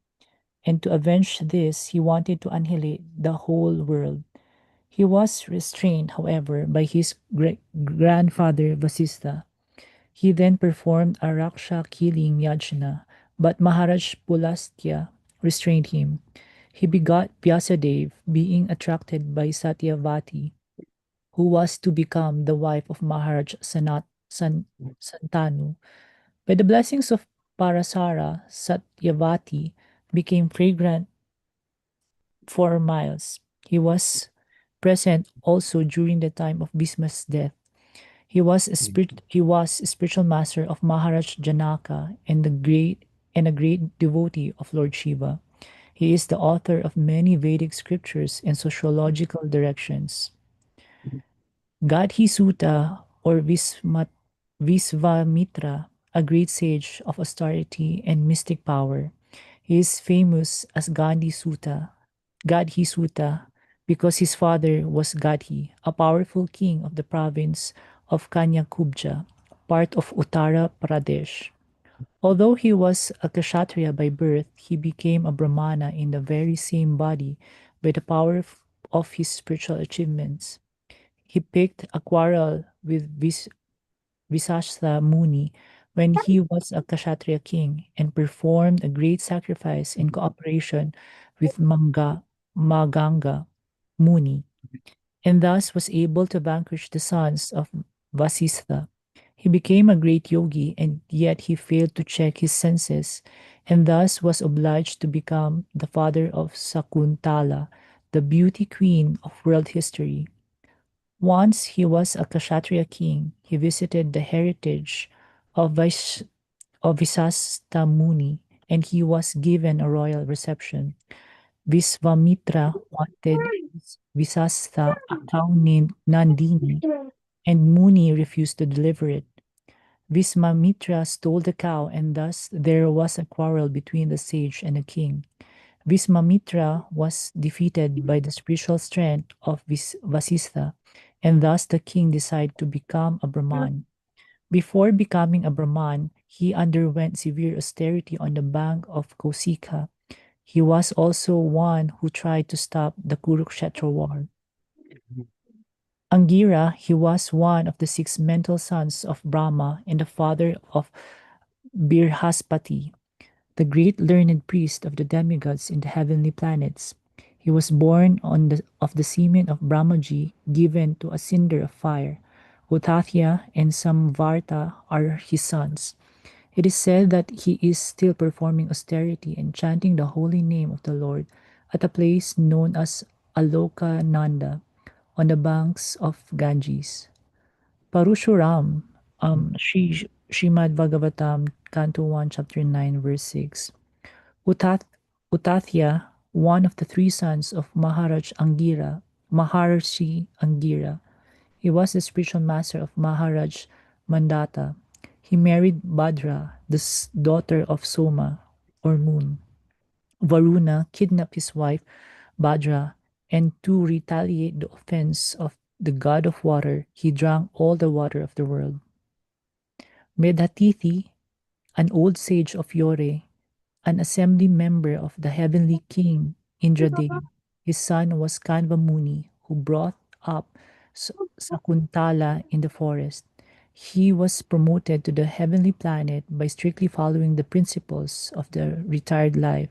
and to avenge this, he wanted to annihilate the whole world. He was restrained, however, by his grandfather Vasistha. He then performed a Raksha killing yajna, but Maharaj Pulastya restrained him. He begot Vyasadeva, being attracted by Satyavati, who was to become the wife of Maharaj Santanu. By the blessings of Parasara, Satyavati became fragrant 4 miles. He was present also during the time of Bhisma's death. He was a spiritual master of Maharaj Janaka and a great devotee of Lord Shiva. He is the author of many Vedic scriptures and sociological directions. Gadhi Sutta or Visvamitra, a great sage of austerity and mystic power. He is famous as Gadhi Sutta, because his father was Gadhi, a powerful king of the province of Kanyakubja, part of Uttara Pradesh. Although he was a Kshatriya by birth, he became a Brahmana in the very same body by the power of his spiritual achievements. He picked a quarrel with Visashta Muni when he was a Kshatriya king and performed a great sacrifice in cooperation with Maganga Muni, and thus was able to vanquish the sons of Vasistha. He became a great yogi, and yet he failed to check his senses, and thus was obliged to become the father of Sakuntala, the beauty queen of world history. Once he was a Kshatriya king, he visited the heritage of, of Visasta Muni, and he was given a royal reception. Visvamitra wanted his Visastha, a cow named Nandini, and Muni refused to deliver it. Visvamitra stole the cow, and thus there was a quarrel between the sage and the king. Visvamitra was defeated by the spiritual strength of Vasistha, and thus the king decided to become a Brahman. Before becoming a Brahman, he underwent severe austerity on the bank of Kausika. He was also one who tried to stop the Kurukshetra war. Angira, he was one of the six mental sons of Brahma and the father of Birhaspati, the great learned priest of the demigods in the heavenly planets. He was born of the semen of Brahmaji given to a cinder of fire. Utatya and Samvarta are his sons. It is said that he is still performing austerity and chanting the holy name of the Lord at a place known as Alokananda on the banks of Ganges. Parushuram, Srimad Bhagavatam, Canto 1, Chapter 9, verse 6. Utat, Utatya, one of the three sons of Maharshi Angira. He was the spiritual master of Maharaj Mandata. He married Bhadra, the daughter of Soma, or moon. Varuna kidnapped his wife Bhadra, and to retaliate the offense of the god of water, he drank all the water of the world. Medhatithi, an old sage of Yore, an assembly member of the heavenly king Indradev. His son was Kanva Muni, who brought up Sakuntala in the forest. He was promoted to the heavenly planet by strictly following the principles of the retired life.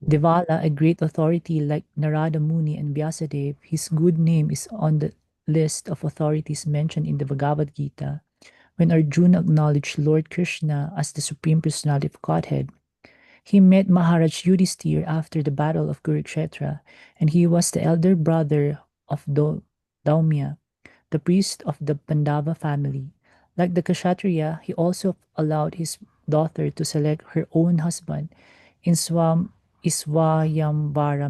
Devala, a great authority like Narada Muni and Vyasadeva, his good name is on the list of authorities mentioned in the Bhagavad Gita. When Arjuna acknowledged Lord Krishna as the Supreme Personality of Godhead, he met Maharaj Yudhisthira after the Battle of Kurukshetra, and he was the elder brother of Daumya, the priest of the Pandava family. Like the Kshatriya, he also allowed his daughter to select her own husband in Iswayamvara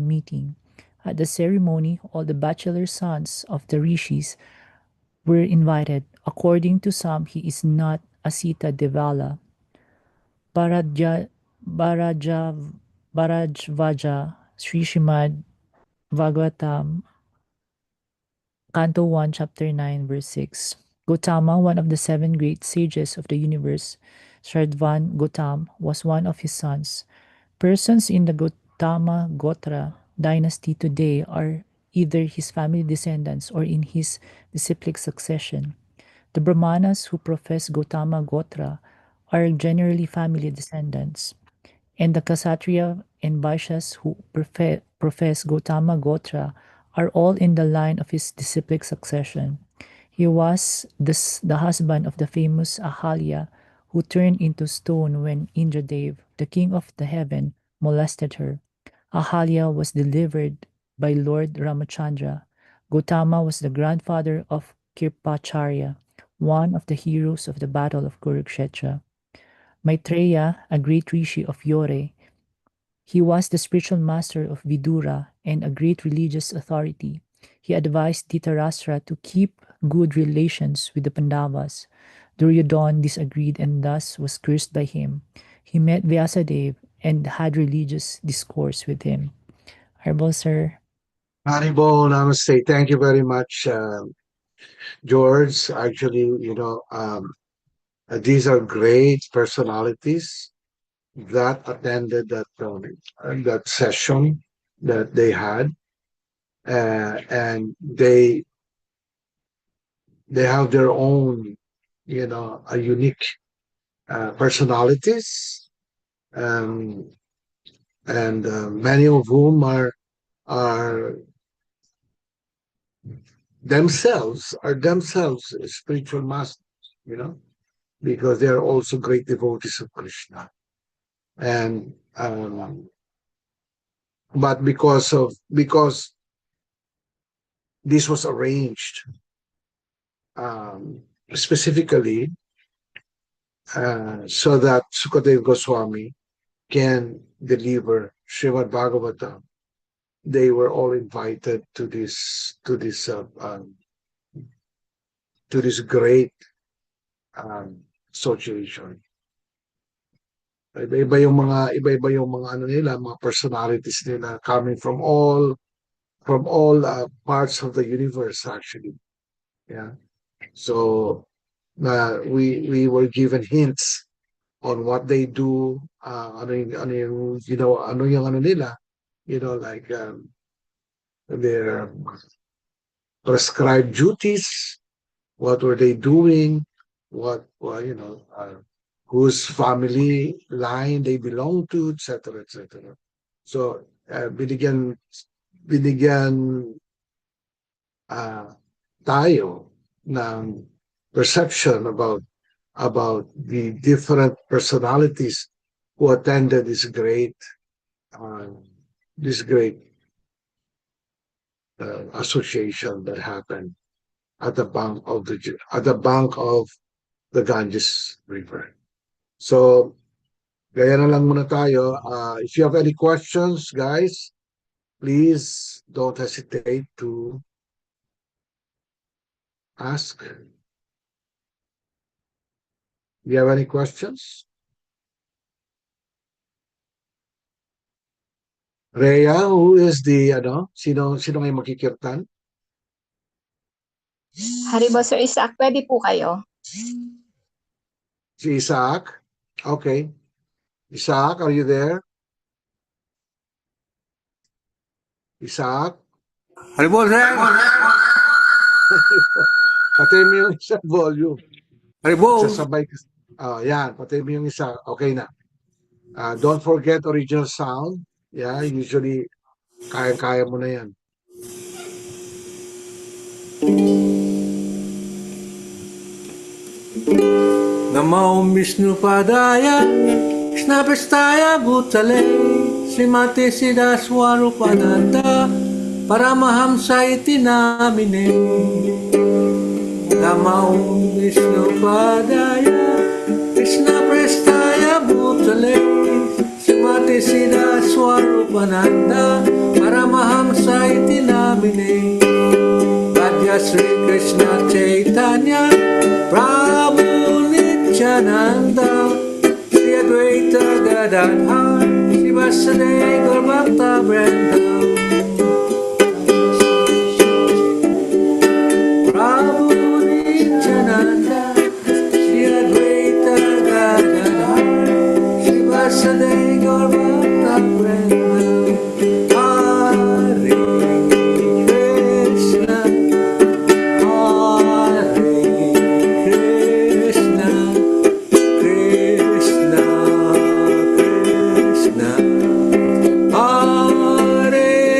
meeting. At the ceremony, all the bachelor sons of the rishis were invited. According to some, he is not Asita Devala. Bharaja, Bharaja, Bharajvaja, Sri Srimad Bhagavatam, Canto 1, Chapter 9, verse 6. Gautama, one of the seven great sages of the universe, Shardvan Gautam, was one of his sons. Persons in the Gautama Gotra dynasty today are either his family descendants or in his disciplic succession. The Brahmanas who profess Gautama Gotra are generally family descendants, and the Kshatriya and Vaishyas who profess Gautama Gotra are all in the line of his disciplic succession. He was the husband of the famous Ahalya, who turned into stone when Indradev, the king of the heaven, molested her. Ahalya was delivered by Lord Ramachandra. Gautama was the grandfather of Kirpacharya, one of the heroes of the Battle of Kurukshetra. Maitreya, a great rishi of Yore, he was the spiritual master of Vidura and a great religious authority. He advised Dhritarashtra to keep good relations with the Pandavas. Duryodhana disagreed and thus was cursed by him. He met Vyasadeva and had religious discourse with him. Herbal, sir. Haribo, namaste. Thank you very much, George. Actually, these are great personalities that attended that session that they had, and they have their own, a unique personalities, um, and many of whom are themselves are themselves spiritual masters, because they are also great devotees of Krishna. And but because this was arranged specifically so that Sukadev Goswami can deliver Srimad Bhagavatam, they were all invited to this great association. Iba-iba yung mga ano nila, mga personalities nila coming from all parts of the universe, actually. Yeah. So we were given hints on what they do, ano yung ano nila, like their prescribed duties, what were they doing, whose family line they belong to, etc., etc. So binigyan tayo ng perception about the different personalities who attended this great association that happened at the bank of the Ganges River. So, gaya na lang muna tayo. If you have any questions, guys, please don't hesitate to ask. Do you have any questions? Rhea, who is the, sino ngayon makikirtan? Haribo Sir Isaac, pwede po kayo? Si Isaac? Okay. Isaac, are you there? Isaac? Haribol, sir! Patay mo yung isang volume. Haribol! Sasabay. Yan. Patay mo yung isa. Okay na. Don't forget original sound. Yeah, usually, kaya mo na yan. Namo Vishnu Padaya, Krishna Prestaya Bhutale, Srimati Siddha Swarupananda, Paramahamsa iti namine. Namo Vishnu Padaya, Krishna Prestaya Bhutale, Srimati Siddha Swarupananda, Paramahamsa iti namine. Radha Sri Krishna Chaitanya, Prabhu Nityananda, Sri Advaita Gadadhar, Srivasade Gaurabhakta Vrinda. Prabhu Nityananda, Sri Advaita Gadadhar, Srivasade Gaurabhakta Vrinda. Hare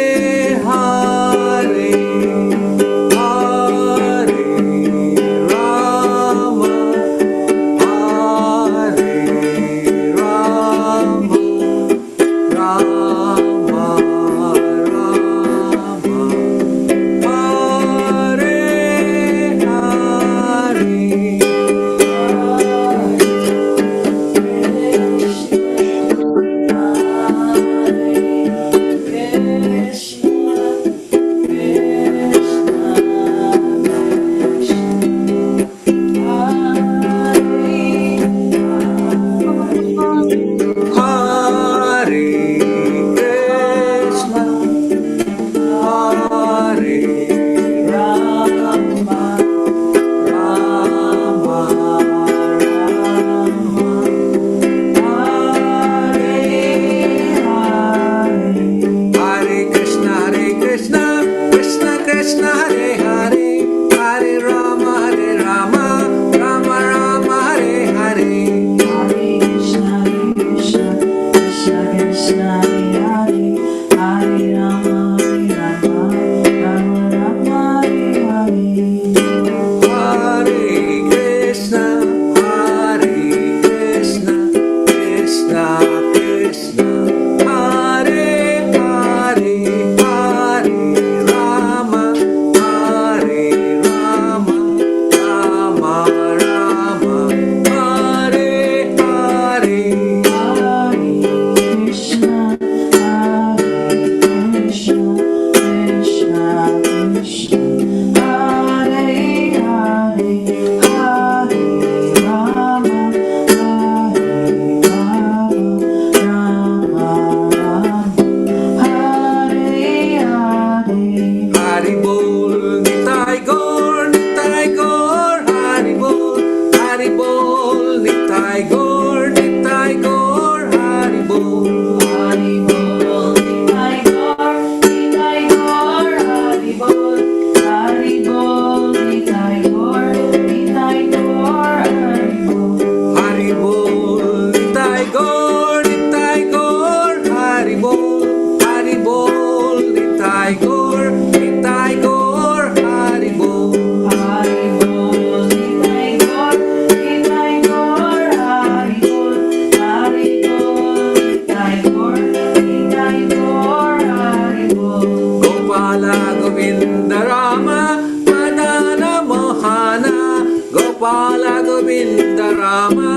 Rama,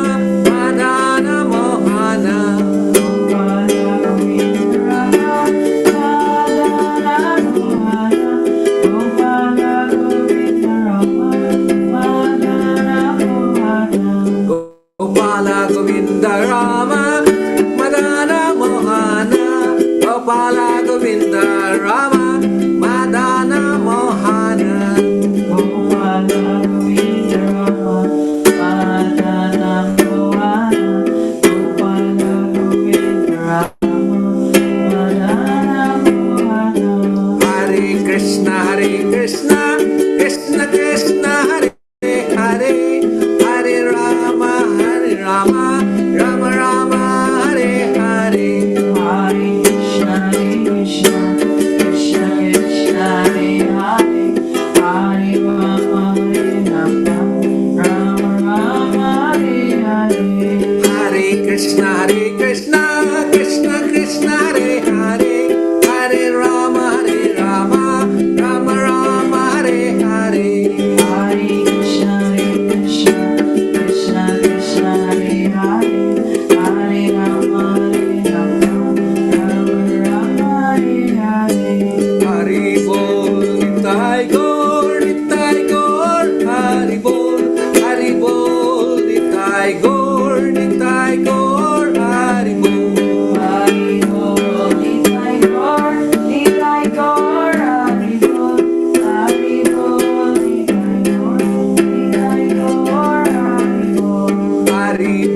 Madana Mohana. Gopala Govinda Rama, Madana Mohana. Gopala Govinda Rama, Madana Mohana. Hare Krishna, Krishna Krishna, Hare Hare, Hare Rama, Rama Rama, Hare Hare. Hare Krishna, Krishna Krishna, Hare Hare, Hare Rama, Rama Rama, Hare Hare. Hari bol, nitai gor, Hari bol, nitai gor, Hari bol. Hari bol, nitai gor, Hari bol, nitai gor, Hari bol. Hare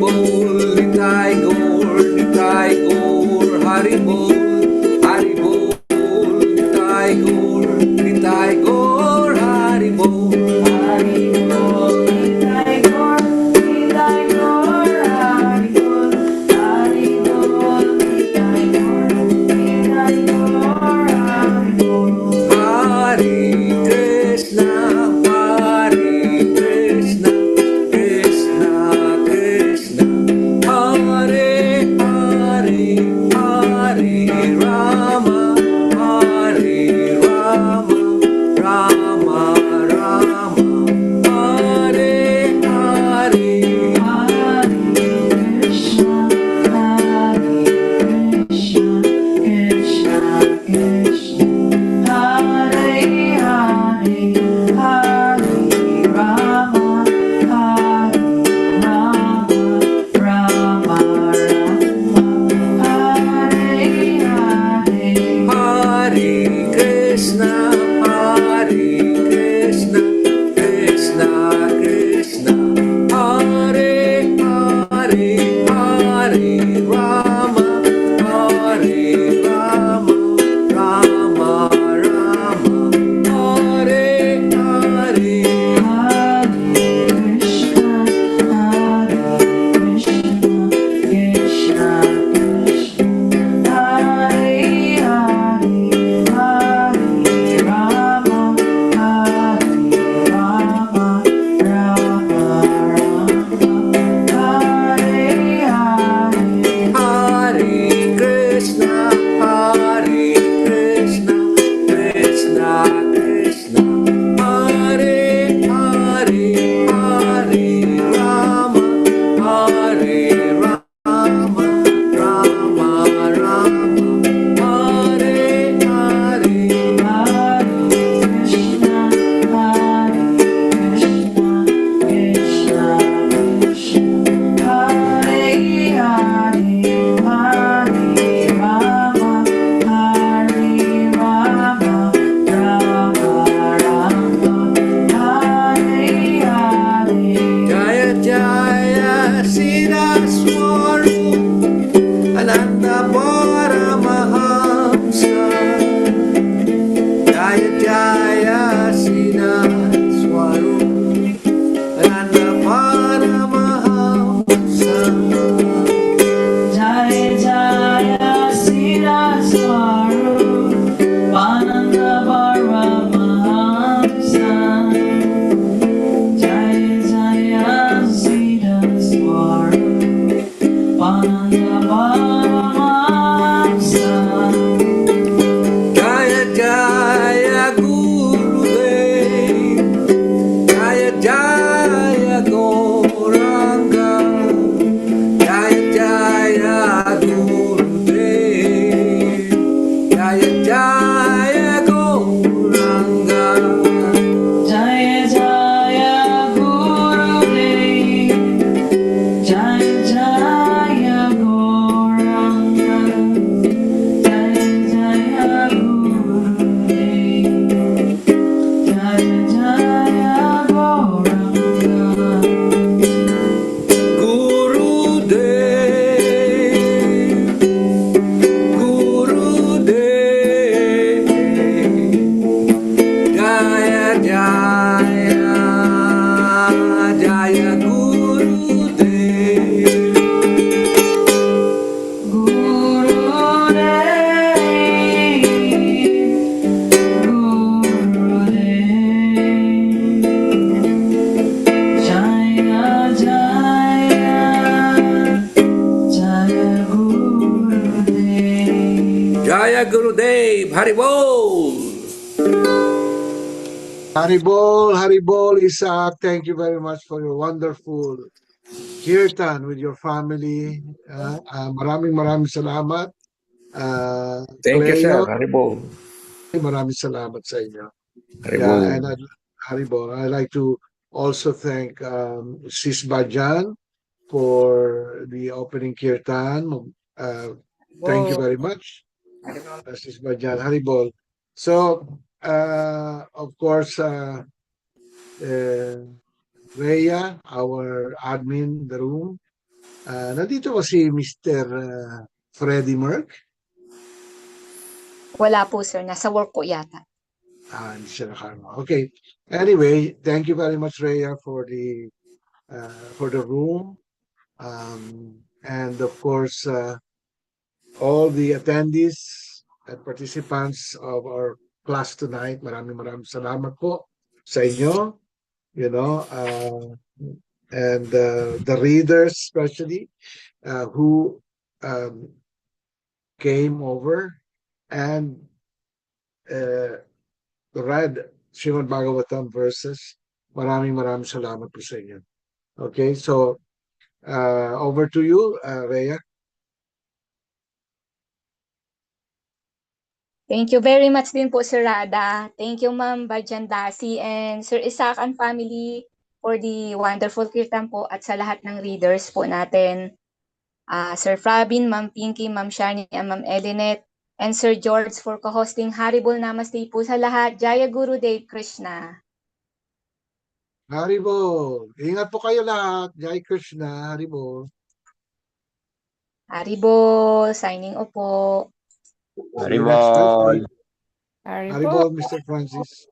Krishna, Krishna Krishna, Hare Hare, Hare Rama, Rama Rama, Jaya Gurudev. Haribol. Haribol, Isaac. Thank you very much for your wonderful kirtan with your family. Maraming salamat. Thank you, sir. Cleo, Haribol. maraming salamat sa inyo. Yeah, Haribol. and Haribol, I'd like to also thank Sis Bajan for the opening kirtan. Thank you very much, Sis Bajan. Haribol. So, of course, Rhea, our admin in the room. Nandito ba si Mr. Freddie Merck? Wala po, sir. Nasa work po yata. Hindi siya nakano. Okay. Anyway, thank you very much, Rhea, for the room. And of course, all the attendees and participants of our class tonight, maraming salamat po sa inyo. You know, and the readers especially who came over and read Srimad Bhagavatam verses. Maraming salamat po sa inyo. Okay, so over to you, Rhea. Thank you very much din po, Sir Rada. Thank you, Ma'am Bajandasi and Sir Isaac and family for the wonderful kirtan po at sa lahat ng readers po natin. Sir Fabin, Ma'am Pinky, Ma'am Shani, and Ma'am Elinet, and Sir George for co-hosting. Haribol Namaste po sa lahat. Jaya Gurudev Krishna. Haribol. Ingat po kayo lahat. Jai Krishna. Haribol. Haribol. Signing off po. See you next Thursday. Haribol. Haribol, Mr. Francis.